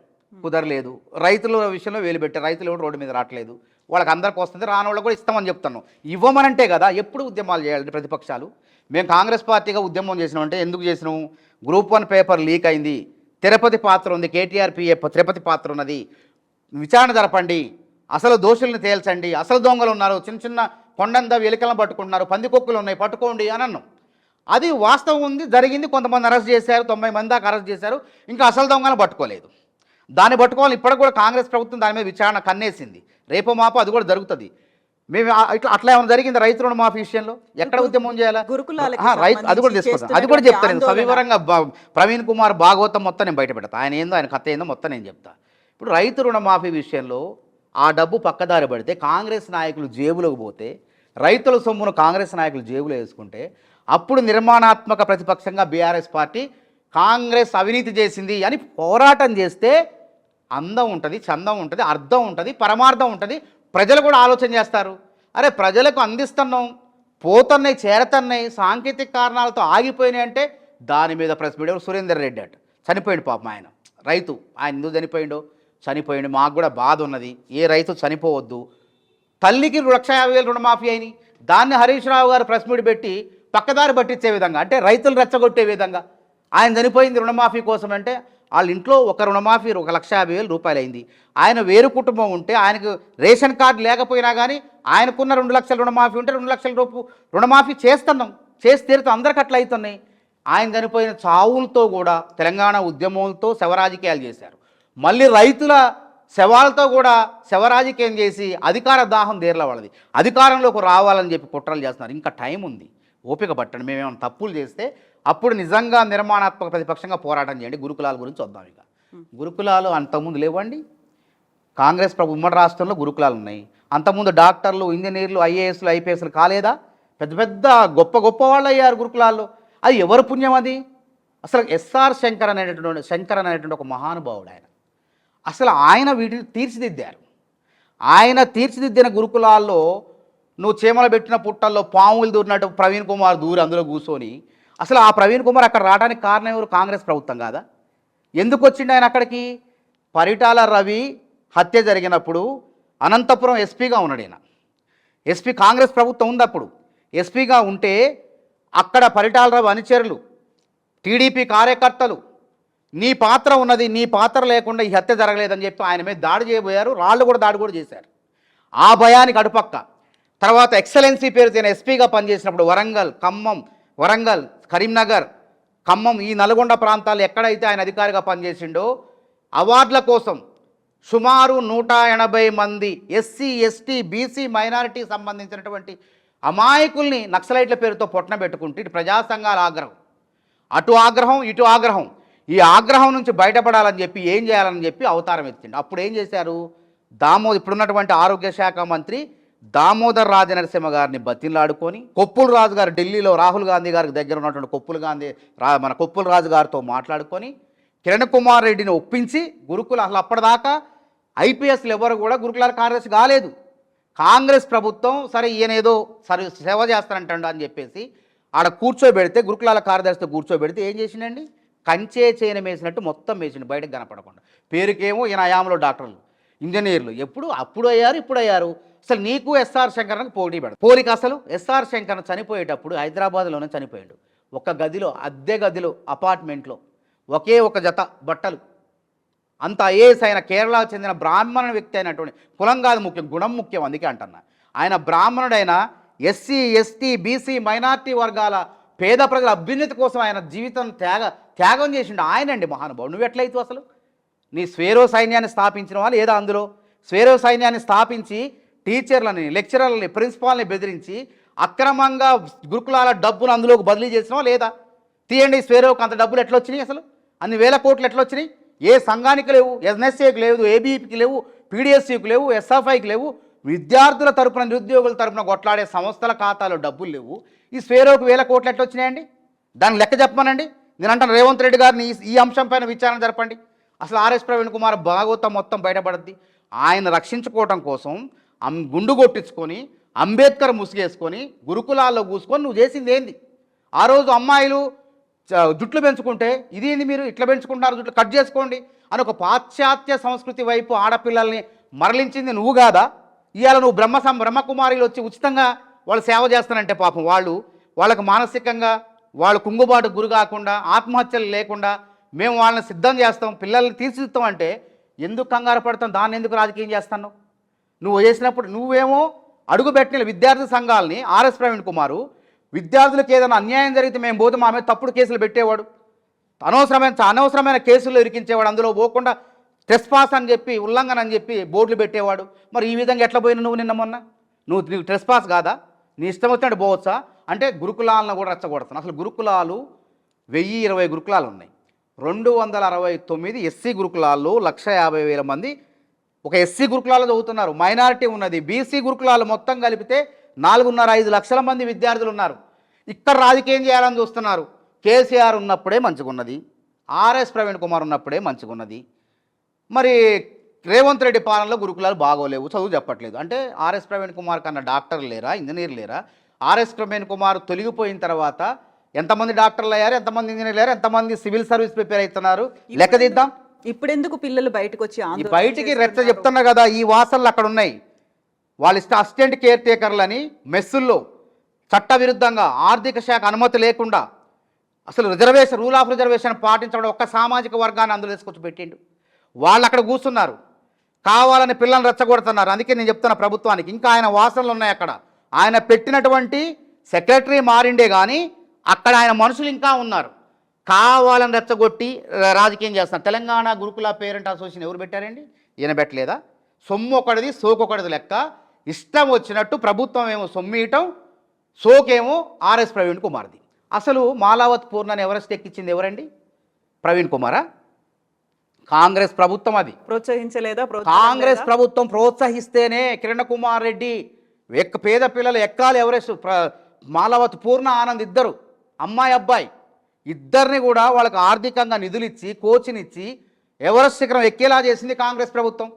కుదరలేదు. రైతుల విషయంలో వేలుపెట్టారు, రైతులు ఎవరు రోడ్డు మీద రావట్లేదు. వాళ్ళకి అందరికి వస్తుంది, రాని వాళ్ళకి కూడా ఇస్తామని చెప్తున్నాం. ఇవ్వమనంటే కదా ఎప్పుడు ఉద్యమాలు చేయాలి ప్రతిపక్షాలు. మేము కాంగ్రెస్ పార్టీగా ఉద్యమం చేసినామంటే ఎందుకు చేసినాం? గ్రూప్ 1 పేపర్ లీక్ అయింది, తిరుపతి పాత్ర ఉంది, కేటీఆర్ పిఏ తిరుపతి పాత్ర ఉన్నది, విచారణ జరపండి, అసలు దోషుల్ని తేల్చండి, అసలు దొంగలు ఉన్నారు, చిన్న చిన్న కొండంద ఎలికలను పట్టుకుంటున్నారు, పందికొక్కులు ఉన్నాయి, పట్టుకోండి అని అన్నాం. అది వాస్తవం ఉంది, జరిగింది. కొంతమంది అరెస్ట్ చేశారు, 90 మంది దాకా అరెస్ట్ చేశారు. ఇంకా అసలు దొంగలను పట్టుకోలేదు. దాన్ని పట్టుకోవాలి. ఇప్పటికి కూడా కాంగ్రెస్ ప్రభుత్వం దాని మీద విచారణ కన్నేసింది. రేపో మాపో అది కూడా జరుగుతుంది. మేము అట్లా ఏమైనా జరిగింది రైతు రుణమాఫీ విషయంలో? ఎక్కడ ఉద్యమం చేయాలా? రైతు అది కూడా తీసుకొస్తాను, అది కూడా చెప్తాను సవివరంగా. ప్రవీణ్ కుమార్ భాగవతం మొత్తం నేను బయట పెడతా. ఆయన ఏందో, ఆయన కథ ఏందో మొత్తం నేను చెప్తా. ఇప్పుడు రైతు రుణమాఫీ విషయంలో ఆ డబ్బు పక్కదారి పడితే, కాంగ్రెస్ నాయకులు జేబులోకి పోతే, రైతుల సొమ్మును కాంగ్రెస్ నాయకులు జేబులో వేసుకుంటే, అప్పుడు నిర్మాణాత్మక ప్రతిపక్షంగా బీఆర్ఎస్ పార్టీ కాంగ్రెస్ అవినీతి చేసింది అని పోరాటం చేస్తే అందం ఉంటుంది, చందం ఉంటుంది, అర్థం ఉంటుంది, పరమార్థం ఉంటుంది. ప్రజలు కూడా ఆలోచన చేస్తారు. అరే ప్రజలకు అందిస్తున్నాం, పోతున్నాయి, చేరతున్నాయి, సాంకేతిక కారణాలతో ఆగిపోయినాయి అంటే దాని మీద ప్రెస్ మీడియా సురేందర్ రెడ్డి అట చనిపోయిండు పాపం. ఆయన రైతు, ఆయన ఎందుకు చనిపోయిండు. మాకు కూడా బాధ ఉన్నది. ఏ రైతు చనిపోవద్దు. తల్లికి 1,50,000 రుణమాఫీ అయినాయి. దాన్ని హరీష్ రావు గారు ప్రెస్ మీట్ పెట్టి పక్కదారి పట్టించే విధంగా, అంటే రైతులు రెచ్చగొట్టే విధంగా, ఆయన చనిపోయింది రుణమాఫీ కోసం అంటే, వాళ్ళ ఇంట్లో ఒక రుణమాఫీ ₹1,50,000 అయింది. ఆయన వేరు కుటుంబం ఉంటే, ఆయనకు రేషన్ కార్డు లేకపోయినా కానీ ఆయనకున్న 2 లక్షల రుణమాఫీ ఉంటే 2 లక్షల రుణమాఫీ చేస్తున్నాం, చేసి తీరుతాం. అందరికి అట్లా అవుతున్నాయి. ఆయన చనిపోయిన చావులతో కూడా తెలంగాణ ఉద్యమంతో శవరాజకీయాలు చేశారు. మళ్ళీ రైతుల శవాలతో కూడా శవరాజకీయం చేసి అధికార దాహం దేర్ల వాళ్ళది. అధికారంలోకి రావాలని చెప్పి కుట్రలు చేస్తున్నారు. ఇంకా టైం ఉంది, ఓపిక పట్టండి. మేమేమైనా తప్పులు చేస్తే అప్పుడు నిజంగా నిర్మాణాత్మక ప్రతిపక్షంగా పోరాటం చేయండి. గురుకులాల గురించి వద్దాం. ఇక గురుకులాలు అంతకుముందు లేవండి. కాంగ్రెస్ ఉమ్మడి రాష్ట్రంలో గురుకులాలు ఉన్నాయి. అంతకుముందు డాక్టర్లు, ఇంజనీర్లు, ఐఏఎస్లు, ఐపీఎస్లు కాలేదా? పెద్ద పెద్ద గొప్ప వాళ్ళు అయ్యారు గురుకులాల్లో. అది ఎవరు పుణ్యం అది? అసలు ఎస్ఆర్ శంకర్ అనేటువంటి ఒక మహానుభావుడు ఆయన. అసలు ఆయన వీటిని తీర్చిదిద్దారు. ఆయన తీర్చిదిద్దిన గురుకులాల్లో నువ్వు చీమలు పెట్టిన పుట్టల్లో పాములు దూరినట్టు ప్రవీణ్ కుమార్ దూరి అందులో కూర్చొని, అసలు ఆ ప్రవీణ్ కుమార్ అక్కడ రావడానికి కారణం ఎవరు? కాంగ్రెస్ ప్రభుత్వం కాదా? ఎందుకు వచ్చిండు ఆయన అక్కడికి? పరిటాల రవి హత్య జరిగినప్పుడు అనంతపురం ఎస్పీగా ఉన్నాడు ఆయన. ఎస్పీ కాంగ్రెస్ ప్రభుత్వం ఉంది అప్పుడు. ఎస్పీగా ఉంటే అక్కడ పరిటాల రవి అనుచరులు, టీడీపీ కార్యకర్తలు, నీ పాత్ర ఉన్నది, నీ పాత్ర లేకుండా ఈ హత్య జరగలేదని చెప్పి ఆయన మీద దాడి చేయబోయారు. రాళ్ళు కూడా దాడి కూడా చేశారు. ఆ భయానికి అడుపక్క తర్వాత ఎక్సలెన్సీ పేరు తేన ఎస్పీగా పనిచేసినప్పుడు వరంగల్, కరీంనగర్, ఖమ్మం, ఈ నల్గొండ ప్రాంతాలు ఎక్కడైతే ఆయన అధికారిగా పనిచేసిండో అవార్డుల కోసం సుమారు 180 మంది ఎస్సీ, ఎస్టీ, బీసీ, మైనారిటీ సంబంధించినటువంటి అమాయకుల్ని నక్సలైట్ల పేరుతో పొట్టన పెట్టుకుంటే, ఇటు ప్రజా సంఘాల ఆగ్రహం, అటు ఆగ్రహం, ఇటు ఆగ్రహం. ఈ ఆగ్రహం నుంచి బయటపడాలని చెప్పి ఏం చేయాలని చెప్పి అవతారం ఎత్తిండు. అప్పుడు ఏం చేశారు? ఇప్పుడున్నటువంటి ఆరోగ్య శాఖ మంత్రి దామోదర్ రాజనరసింహ గారిని బతిలాడుకొని కొప్పుల రాజు గారు ఢిల్లీలో రాహుల్ గాంధీ గారికి దగ్గర ఉన్నటువంటి మన కొప్పుల రాజు గారితో మాట్లాడుకొని కిరణ్ కుమార్ రెడ్డిని ఒప్పించి గురుకుల అసలు అప్పటిదాకా ఐపీఎస్లు ఎవరు కూడా గురుకులాల కార్యదర్శి కాలేదు. కాంగ్రెస్ ప్రభుత్వం సరే ఈయన ఏదో సరే సేవ చేస్తానంటాడు అని చెప్పేసి ఆడ కూర్చోబెడితే గురుకులాల కార్యదర్శితో కూర్చోబెడితే ఏం చేసిండండి, కంచే చేయన వేసినట్టు మొత్తం వేసిండు బయటకు కనపడకుండా. పేరుకేమో ఈయన ఆయామలో డాక్టర్లు ఇంజనీర్లు అప్పుడు అయ్యారు ఇప్పుడు అయ్యారు. అసలు నీకు ఎస్ఆర్ శంకర్కి పోటీ పెడతారు. పోలిక అసలు ఎస్ఆర్ శంకర్ చనిపోయేటప్పుడు హైదరాబాద్లోనే చనిపోయాడు. ఒక గదిలో అద్దె గదిలో అపార్ట్మెంట్లో ఒకే ఒక జత బట్టలు. అంత ఐఏఎస్ అయిన కేరళకు చెందిన బ్రాహ్మణ వ్యక్తి అయినటువంటి కులం కాదు ముఖ్యం, గుణం ముఖ్యం. అందుకే అంటున్నా ఆయన బ్రాహ్మణుడైన ఎస్సీ ఎస్టీ బీసీ మైనార్టీ వర్గాల పేద ప్రజల అభ్యున్నతి కోసం ఆయన జీవితం త్యాగం చేసిండు ఆయనండి మహానుభావుడు. నువ్వు ఎట్లయితే అసలు నీ స్వేరో సైన్యాన్ని స్థాపించిన వాళ్ళు ఏదో అందులో స్వేరో సైన్యాన్ని స్థాపించి టీచర్లని లెక్చరర్లని ప్రిన్సిపాల్ని బెదిరించి అక్రమంగా గురుకులాల డబ్బును అందులోకి బదిలీ చేసినావా లేదా? తీయండి స్వేరోకి అంత డబ్బులు ఎట్లా వచ్చినాయి, అసలు అన్ని వేల కోట్లు ఎట్లా వచ్చినాయి? ఏ సంఘానికి లేవు, ఎన్ఎస్ఏకి లేవు, ఏబీఈపీకి లేవు, పీడిఎస్సీకి లేవు, ఎస్ఎఫ్ఐకి లేవు. విద్యార్థుల తరపున నిరుద్యోగుల తరపున కొట్లాడే సంస్థల ఖాతాలో డబ్బులు లేవు. ఈ స్వేరోకి వేల కోట్లు ఎట్లా వచ్చినాయండి? దాని లెక్క చెప్పమనండి. నేను అంటాను రేవంత్ రెడ్డి గారిని ఈ అంశం పైన విచారణ జరపండి. అసలు ఆర్ఎస్ ప్రవీణ్ కుమార్ భాగవతం మొత్తం బయటపడద్ది. ఆయన రక్షించుకోవటం కోసం గుండు కొట్టించుకొని అంబేద్కర్ ముసుగేసుకొని గురుకులాల్లో కూసుకొని నువ్వు చేసింది ఏంది? ఆ రోజు అమ్మాయిలు జుట్లు పెంచుకుంటే ఇదేంది మీరు ఇట్లా పెంచుకుంటున్నారు, జుట్లు కట్ చేసుకోండి అని ఒక పాశ్చాత్య సంస్కృతి వైపు ఆడపిల్లల్ని మరలించింది నువ్వు కాదా? ఇవాళ నువ్వు బ్రహ్మకుమారిలు వచ్చి ఉచితంగా వాళ్ళు సేవ చేస్తానంటే పాపం వాళ్ళకి మానసికంగా వాళ్ళు కుంగుబాటు గురి కాకుండా ఆత్మహత్యలు లేకుండా మేము వాళ్ళని సిద్ధం చేస్తాం, పిల్లల్ని తీర్చిదిద్దాం అంటే ఎందుకు కంగారు పడతాం? దాన్ని ఎందుకు రాజకీయం చేస్తాను? నువ్వు చేసినప్పుడు నువ్వేమో అడుగుపెట్టిన విద్యార్థి సంఘాలని ఆర్ఎస్ ప్రవీణ్ కుమారు విద్యార్థులకు ఏదైనా అన్యాయం జరిగితే మేము పోతే మా మీద తప్పుడు కేసులు పెట్టేవాడు, అనవసరమైన కేసుల్లో ఇరికించేవాడు, అందులో పోకుండా ట్రెస్పాస్ అని చెప్పి ఉల్లంఘన అని చెప్పి బోర్డులు పెట్టేవాడు. మరి ఈ విధంగా ఎట్లా పోయినా నువ్వు నిన్న మొన్న నువ్వు ట్రెస్పాస్ కాదా? నీ ఇష్టం వచ్చినట్టు పోవచ్చా? అంటే గురుకులాలను కూడా రెచ్చగొడతాను. అసలు గురుకులాలు 1020 గురుకులాలు ఉన్నాయి. 269 ఎస్సీ గురుకులాల్లో 150,000 మంది ఒక ఎస్సీ గురుకులాల్లో చదువుతున్నారు. మైనారిటీ ఉన్నది. బీసీ గురుకులాలు మొత్తం కలిపితే 4.5 లక్షల మంది విద్యార్థులు ఉన్నారు. ఇక్కడ రాజకీయం చేయాలని చూస్తున్నారు. కేసీఆర్ ఉన్నప్పుడే మంచిగున్నది, ఆర్ఎస్ ప్రవీణ్ కుమార్ ఉన్నప్పుడే మంచిగున్నది. మరి రేవంత్ రెడ్డి పాలనలో గురుకులాలు బాగోలేవు, చదువు చెప్పట్లేదు అంటే ఆర్ఎస్ ప్రవీణ్ కుమార్ కన్నా డాక్టర్లు లేరా, ఇంజనీర్లు లేరా? ఆర్ఎస్ ప్రవీణ్ కుమార్ తొలగిపోయిన తర్వాత ఎంతమంది డాక్టర్లు అయ్యారు, ఎంతమంది ఇంజనీర్లు అయ్యారు, ఎంతమంది సివిల్ సర్వీస్ ప్రిపేర్ అవుతున్నారు లెక్కదిద్దాం. ఇప్పుడెందుకు పిల్లలు బయటకు వచ్చి బయటికి రెచ్చ చెప్తున్నా కదా, ఈ వాసనలు అక్కడ ఉన్నాయి. వాళ్ళ అసిస్టెంట్ కేర్ టేకర్లని మెస్సుల్లో చట్టవిరుద్ధంగా ఆర్థిక శాఖ అనుమతి లేకుండా అసలు రూల్ ఆఫ్ రిజర్వేషన్ పాటించడం ఒక్క సామాజిక వర్గాన్ని అందులో తీసుకొచ్చి పెట్టిండు. వాళ్ళు అక్కడ కూర్చున్నారు, కావాలని పిల్లల్ని రెచ్చగొడుతున్నారు. అందుకే నేను చెప్తున్నా ప్రభుత్వానికి, ఇంకా ఆయన వాసనలు ఉన్నాయి అక్కడ. ఆయన పెట్టినటువంటి సెక్రటరీ మారిండే కానీ అక్కడ ఆయన మనుషులు ఇంకా ఉన్నారు. కావాలని రెచ్చగొట్టి రాజకీయం చేస్తున్నారు. తెలంగాణ గురుకుల పేరెంట్ అసోసియేషన్ ఎవరు పెట్టారండి? ఈయన పెట్టలేదా? సొమ్ము ఒకటిది సోకొకటిది లెక్క. ఇష్టం వచ్చినట్టు ప్రభుత్వం ఏమో సొమ్మియటం, సోకేమో ఆర్ఎస్ ప్రవీణ్ కుమార్ది. అసలు మాలావత్ పూర్ణని ఎవరెస్ట్ ఎక్కించింది ఎవరండి? ప్రవీణ్ కుమారా? కాంగ్రెస్ ప్రభుత్వం అది ప్రోత్సహించలేదా? కాంగ్రెస్ ప్రభుత్వం ప్రోత్సహిస్తేనే కిరణ్ కుమార్ రెడ్డి పేద పిల్లలు ఎక్కాలి ఎవరెస్ట్. మాలావత్ పూర్ణ ఆనంద్ ఇద్దరు అమ్మాయి అబ్బాయి ఇద్దరిని కూడా వాళ్ళకి ఆర్థికంగా నిధులు ఇచ్చి కోచ్నిచ్చి ఎవరెస్ట్ శిఖరం ఎక్కేలా చేసింది కాంగ్రెస్ ప్రభుత్వం.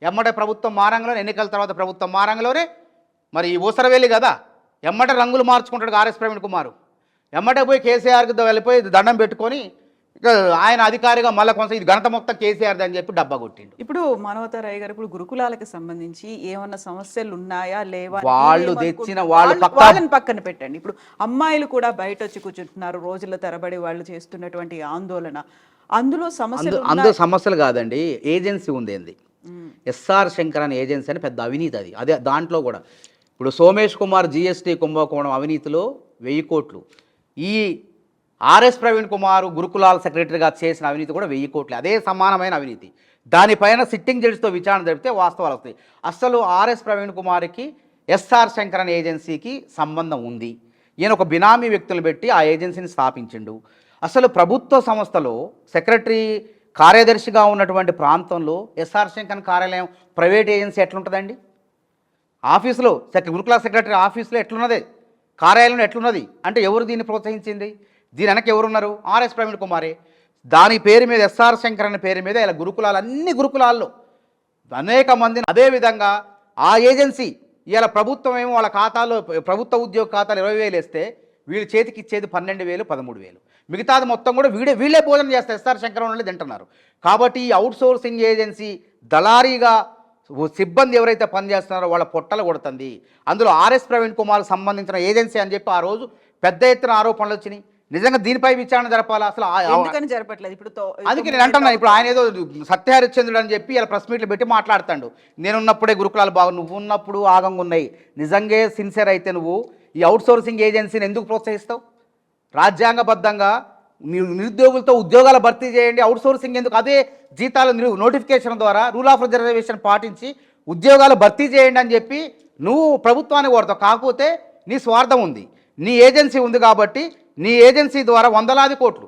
ఎమ్మటే ప్రభుత్వం మారంగంలోనే, ఎన్నికల తర్వాత ప్రభుత్వం మారంగంలోనే మరి ఊసరవేలి కదా, ఎమ్మటే రంగులు మార్చుకుంటాడు ఆర్ఎస్ ప్రవీణ్ కుమార్. ఎమ్మటే పోయి కేసీఆర్కి వెళ్ళిపోయి దండం పెట్టుకొని ఇక ఆయన అధికారిగా మళ్ళీ కొంచెం ఇది ఘనత మొత్తం కేసీఆర్ది అని చెప్పి డబ్బా కొట్టిండు. ఇప్పుడు మానవతారాయ్ గారు, ఇప్పుడు గురుకులాలకు సంబంధించి ఏమన్నా సమస్యలు ఉన్నాయా లేవా? వాళ్ళు తెచ్చిన వాళ్ళని పక్కన పెట్టండి. ఇప్పుడు అమ్మాయిలు కూడా బయట వచ్చి కూర్చుంటున్నారు, రోజుల తరబడి వాళ్ళు చేస్తున్నటువంటి ఆందోళన, అందులో సమస్యలు కాదండి. ఏజెన్సీ ఉంది ఏంది, ఎస్ఆర్ శంకర్ అనే ఏజెన్సీ అని పెద్ద అవినీతి అది. అదే దాంట్లో కూడా ఇప్పుడు సోమేష్ కుమార్ జిఎస్టీ కుంభకోణం అవినీతిలో 1000 కోట్లు, ఈ ఆర్ఎస్ ప్రవీణ్ కుమార్ గురుకులాల సెక్రటరీగా చేసిన అవినీతి కూడా 1000 కోట్లు, అదే సమానమైన అవినీతి. దానిపైన సిట్టింగ్ జడ్జితో విచారణ జరిపితే వాస్తవాలు వస్తాయి. అసలు ఆర్ఎస్ ప్రవీణ్ కుమార్కి ఎస్ఆర్ శంకర్ అనే ఏజెన్సీకి సంబంధం ఉంది. ఈయన ఒక బినామీ వ్యక్తులు పెట్టి ఆ ఏజెన్సీని స్థాపించిండు. అసలు ప్రభుత్వ సంస్థలో సెక్రటరీ కార్యదర్శిగా ఉన్నటువంటి ప్రాంతంలో ఎస్ఆర్ శంకర్ కార్యాలయం ప్రైవేట్ ఏజెన్సీ ఎట్లుంటుందండి? ఆఫీసులో గురుకుల సెక్రటరీ ఆఫీసులో ఎట్లున్నది, కార్యాలయంలో ఎట్లున్నది అంటే ఎవరు దీన్ని ప్రోత్సహించింది? దీని వెనక ఎవరున్నారు? ఆర్ఎస్ ప్రవీణ్ కుమారే. దాని పేరు మీద ఎస్ఆర్ శంకర్ అనే పేరు మీద ఇలా గురుకులాలు, అన్ని గురుకులాల్లో అనేక మందిని, అదేవిధంగా ఆ ఏజెన్సీ ఇలా ప్రభుత్వం ఏమో వాళ్ళ ఖాతాలో, ప్రభుత్వ ఉద్యోగ ఖాతాలు 20,000 వేస్తే వీళ్ళు చేతికి ఇచ్చేది 12,000, 13,000. మిగతాది మొత్తం కూడా వీళ్ళే భోజనం చేస్తారు, ఎస్ఆర్ శంకర్ వాళ్ళు తింటున్నారు. కాబట్టి ఈ అవుట్ సోర్సింగ్ ఏజెన్సీ దళారీగా సిబ్బంది ఎవరైతే పనిచేస్తున్నారో వాళ్ళ పొట్టలు కొడుతుంది. అందులో ఆర్ఎస్ ప్రవీణ్ కుమార్కి సంబంధించిన ఏజెన్సీ అని చెప్పి ఆ రోజు పెద్ద ఎత్తున ఆరోపణలు వచ్చినాయి. నిజంగా దీనిపై విచారణ జరపాలా అసలు? ఎందుకని జరపట్లేదు ఇప్పుడు? అందుకే నేను అంటున్నాను, ఇప్పుడు ఆయన ఏదో సత్యహరిశ్చంద్రుడు అని చెప్పి ఇలా ప్రెస్ మీట్లు పెట్టి మాట్లాడతాడు. నేనున్నప్పుడే గురుకులాలు బాగు, నువ్వు ఉన్నప్పుడు ఆగంగా ఉన్నాయి. నిజంగా సిన్సియర్ అయితే నువ్వు ఈ అవుట్ సోర్సింగ్ ఏజెన్సీని ఎందుకు ప్రోత్సహిస్తావు? రాజ్యాంగబద్ధంగా మీరు నిరుద్యోగులతో ఉద్యోగాలు భర్తీ చేయండి, అవుట్ సోర్సింగ్ ఎందుకు? అదే జీతాలు నోటిఫికేషన్ ద్వారా రూల్ ఆఫ్ రిజర్వేషన్ పాటించి ఉద్యోగాలు భర్తీ చేయండి అని చెప్పి నువ్వు ప్రభుత్వాన్ని కోరుతావు. కాకపోతే నీ స్వార్థం ఉంది, నీ ఏజెన్సీ ఉంది కాబట్టి నీ ఏజెన్సీ ద్వారా వందలాది కోట్లు,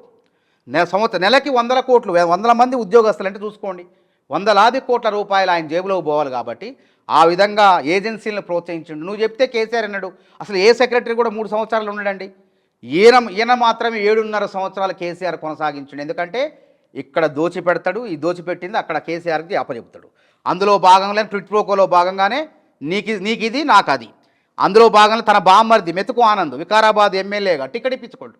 నెలకి 100 కోట్లు, 100 మంది ఉద్యోగస్తులు అంటే చూసుకోండి, వందలాది కోట్ల రూపాయలు ఆయన జేబులోకి పోవాలి. కాబట్టి ఆ విధంగా ఏజెన్సీలను ప్రోత్సహించండు. నువ్వు చెప్తే కేసీఆర్ అన్నాడు, అసలు ఏ సెక్రటరీ కూడా 3 సంవత్సరాలు ఉన్నాడండి. ఈయన మాత్రమే 7.5 సంవత్సరాలు కేసీఆర్ కొనసాగించండి. ఎందుకంటే ఇక్కడ దోచిపెడతాడు, ఈ దోచిపెట్టింది అక్కడ కేసీఆర్కి అప్పచెప్తాడు. అందులో భాగంగానే ట్విట్ ప్రోకోలో భాగంగానే నీకు ఇది నాకు అది, అందులో భాగంగా తన బామ్మర్ది మెతుకు ఆనంద్ వికారాబాద్ ఎమ్మెల్యేగా టికెట్ ఇప్పించుకోండు,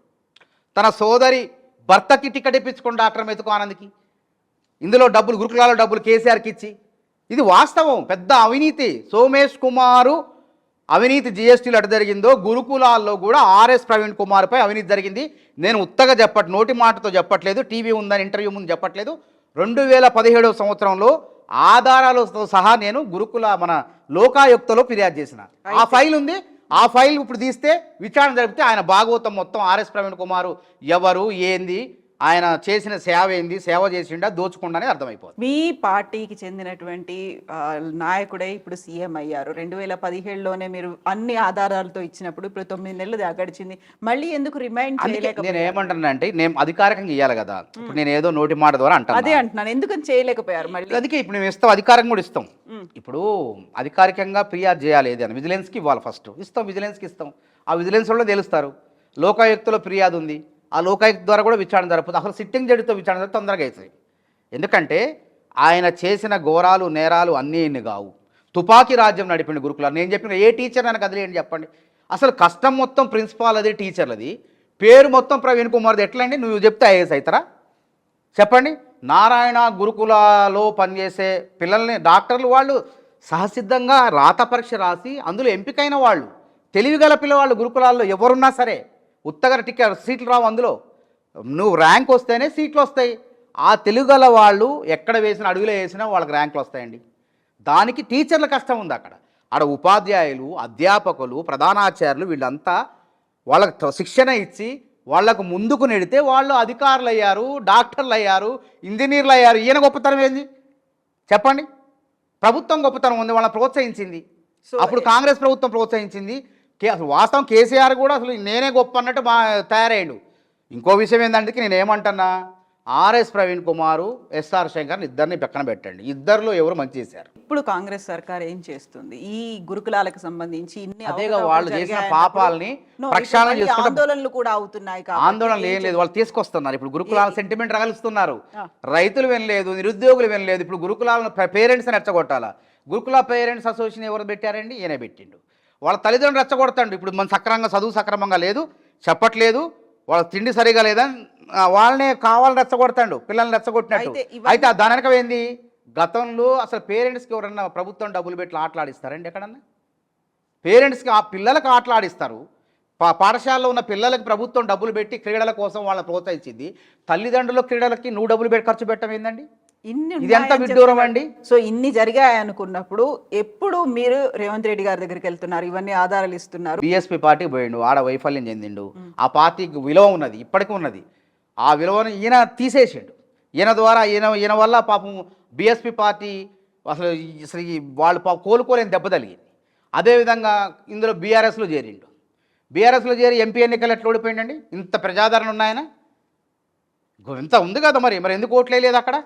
తన సోదరి భర్తకి టికెట్ ఇప్పించుకోండి డాక్టర్ మెతుకు ఆనంద్కి. ఇందులో డబ్బులు, గురుకులాల డబ్బులు కేసీఆర్కి ఇచ్చి, ఇది వాస్తవం. పెద్ద అవినీతి. సోమేష్ కుమారు అవినీతి జిఎస్టీలు అటు జరిగిందో గురుకులాల్లో కూడా ఆర్ఎస్ ప్రవీణ్ కుమార్పై అవినీతి జరిగింది. నేను ఉత్తగా నోటి మాటతో చెప్పట్లేదు, టీవీ ఉందని ఇంటర్వ్యూ ముందు చెప్పట్లేదు. 2017 సంవత్సరంలో ఆధారాలతో సహా నేను మన లోకాయుక్తలో ఫిర్యాదు చేసిన ఆ ఫైల్ ఉంది. ఆ ఫైల్ ఇప్పుడు తీస్తే విచారణ జరిపితే ఆయన భాగవతం మొత్తం ఆర్ఎస్ ప్రవీణ్ కుమారు ఎవరు, ఏంది, ఆయన చేసిన సేవ ఏంది, సేవ చేసిండా, దోచుకుండా అర్థమైపోతుంది. మీ పార్టీకి చెందినటువంటి నాయకుడే ఇప్పుడు సీఎం అయ్యారు. 2017లోనే మీరు అన్ని ఆధారాలతో ఇచ్చినప్పుడు ఇప్పుడు 9 నెలలు గడిచింది, మళ్ళీ ఎందుకు రిమైండ్ చేయలేకపోయారు? నేను ఏమంటానంటే, నేను అధికారికంగా ఇవ్వాలి కదా. ఇప్పుడు నేను ఏదో నోటి మాట ద్వారా అంటాను, అదే అంటున్నాను, ఎందుకని చేయలేకపోయారు మళ్ళీ? అందుకే ఇప్పుడు మేము ఇస్తాం, అధికారం కూడా ఇస్తాం. ఇప్పుడు అధికారికంగా ఫిర్యాదు చేయాలి ఏదైనా, విజిలెన్స్కి ఇవ్వాలి, ఫస్ట్ ఇస్తాం, విజిలెన్స్కి ఇస్తాం. ఆ విజిలెన్స్ వాళ్ళు తెలుస్తారు. లోకాయుక్తలో ఫిర్యాదు ఉంది, ఆ లోకాయుక్త ద్వారా కూడా విచారణ జరపదు. అసలు సిట్టింగ్ జడ్జితో విచారణ జరిపి తొందరగా అవుతుంది. ఎందుకంటే ఆయన చేసిన ఘోరాలు, నేరాలు అన్నీ ఇన్ని కావు. తుపాకీ రాజ్యం నడిపిండి గురుకులాలు. నేను చెప్పిన ఏ టీచర్ నాకు కదిలేయండి చెప్పండి. అసలు కష్టం మొత్తం ప్రిన్సిపాల్ అది, టీచర్లది, పేరు మొత్తం ప్రవీణ్ కుమార్ది. ఎట్లండి? నువ్వు చెప్తే ఐఏఎస్ అవుతారా చెప్పండి? నారాయణ గురుకులాలో పనిచేసే పిల్లల్ని డాక్టర్లు వాళ్ళు సహసిద్ధంగా రాత పరీక్ష రాసి అందులో ఎంపికైన వాళ్ళు, తెలివిగల పిల్లవాళ్ళు గురుకులాల్లో ఎవరున్నా సరే ఉత్తగర టికెట్ సీట్లు రావు. అందులో నువ్వు ర్యాంక్ వస్తేనే సీట్లు వస్తాయి. ఆ తెలుగుగల వాళ్ళు ఎక్కడ వేసిన అడుగులో వేసినా వాళ్ళకి ర్యాంకులు వస్తాయండి. దానికి టీచర్ల కష్టం ఉంది. అక్కడ ఉపాధ్యాయులు, అధ్యాపకులు, ప్రధానాచార్యులు వీళ్ళంతా వాళ్ళకు శిక్షణ ఇచ్చి వాళ్లకు ముందుకు నెడితే వాళ్ళు అధికారులు అయ్యారు, డాక్టర్లు అయ్యారు, ఇంజనీర్లు అయ్యారు. ఈయన గొప్పతనం ఏంది చెప్పండి? ప్రభుత్వం గొప్పతనం ఉంది, వాళ్ళని ప్రోత్సహించింది. అప్పుడు కాంగ్రెస్ ప్రభుత్వం ప్రోత్సహించింది. అసలు వాస్తవం కేసీఆర్ కూడా అసలు నేనే గొప్ప అన్నట్టు తయారయ్యాడు. ఇంకో విషయం ఏంటంటే, నేను ఏమంటున్నా, ఆర్ఎస్ ప్రవీణ్ కుమారు, ఎస్ఆర్ శంకర్ ఇద్దరిని పక్కన పెట్టండి. ఇద్దరిలో ఎవరు మంచి చేశారు? ఇప్పుడు కాంగ్రెస్ సర్కార్ ఏం చేస్తుంది ఈ గురుకులాలకు సంబంధించి? అదేగా వాళ్ళు చేసిన పాపాలని ప్రక్షాళన చేసుకుంటే ఆందోళనలు కూడా అవుతున్నాయి. ఆందోళనలు ఏం లేదు, వాళ్ళు తీసుకొస్తున్నారు. ఇప్పుడు గురుకులాల సెంటిమెంట్ రగలుస్తున్నారు. రైతులు వినలేదు, నిరుద్యోగులు వినలేదు. ఇప్పుడు గురుకులాలను పేరెంట్స్ రెచ్చగొట్టాలా? గురుకుల పేరెంట్స్ అసోసియేషన్ ఎవరు పెట్టారండి? ఈయన పెట్టిండు. వాళ్ళ తల్లిదండ్రులు రెచ్చగొడతాడు. ఇప్పుడు మన సక్రమంగా చదువు సక్రమంగా లేదు, చెప్పట్లేదు, వాళ్ళ తిండి సరిగా లేదని వాళ్ళనే కావాలని రెచ్చగొడతాడు, పిల్లల్ని రెచ్చగొట్టినట్టు. అయితే దాని వెనక ఏంది? గతంలో అసలు పేరెంట్స్కి ఎవరన్నా ప్రభుత్వం డబ్బులు పెట్టి ఆటలాడిస్తారండి? ఎక్కడన్నా పేరెంట్స్కి ఆ పిల్లలకు ఆటలాడిస్తారు. పాఠశాలలో ఉన్న పిల్లలకి ప్రభుత్వం డబ్బులు పెట్టి క్రీడల కోసం వాళ్ళని ప్రోత్సహించింది. తల్లిదండ్రుల క్రీడలకి నువ్వు డబ్బులు పెట్టి ఖర్చు పెట్టడం ఏందండి? ఇది ఎంత విడ్డూరం అండి. సో ఇన్ని జరిగాయి అనుకున్నప్పుడు ఎప్పుడు మీరు రేవంత్ రెడ్డి గారి దగ్గరికి వెళ్తున్నారు, ఇవన్నీ ఆధారాలు ఇస్తున్నారు? బీఎస్పీ పార్టీకి పోయిండు, ఆడ వైఫల్యం చెందిండు. ఆ పార్టీకి విలువ ఉన్నది, ఇప్పటికీ ఉన్నది. ఆ విలువను ఈయన తీసేసిండు. ఈయన ద్వారా ఈయన వల్ల పాపం బీఎస్పీ పార్టీ అసలు వాళ్ళు కోలుకోలేని దెబ్బ తగిలింది. అదేవిధంగా ఇందులో బీఆర్ఎస్లో చేరిండు. బీఆర్ఎస్లో చేరి ఎంపీ ఎన్నికలు ఎట్లా ఓడిపోయిండండి? ఇంత ప్రజాదరణ ఉన్నాయన, ఇంత ఉంది కదా, మరి ఎందుకు ఓట్లేదు అక్కడ?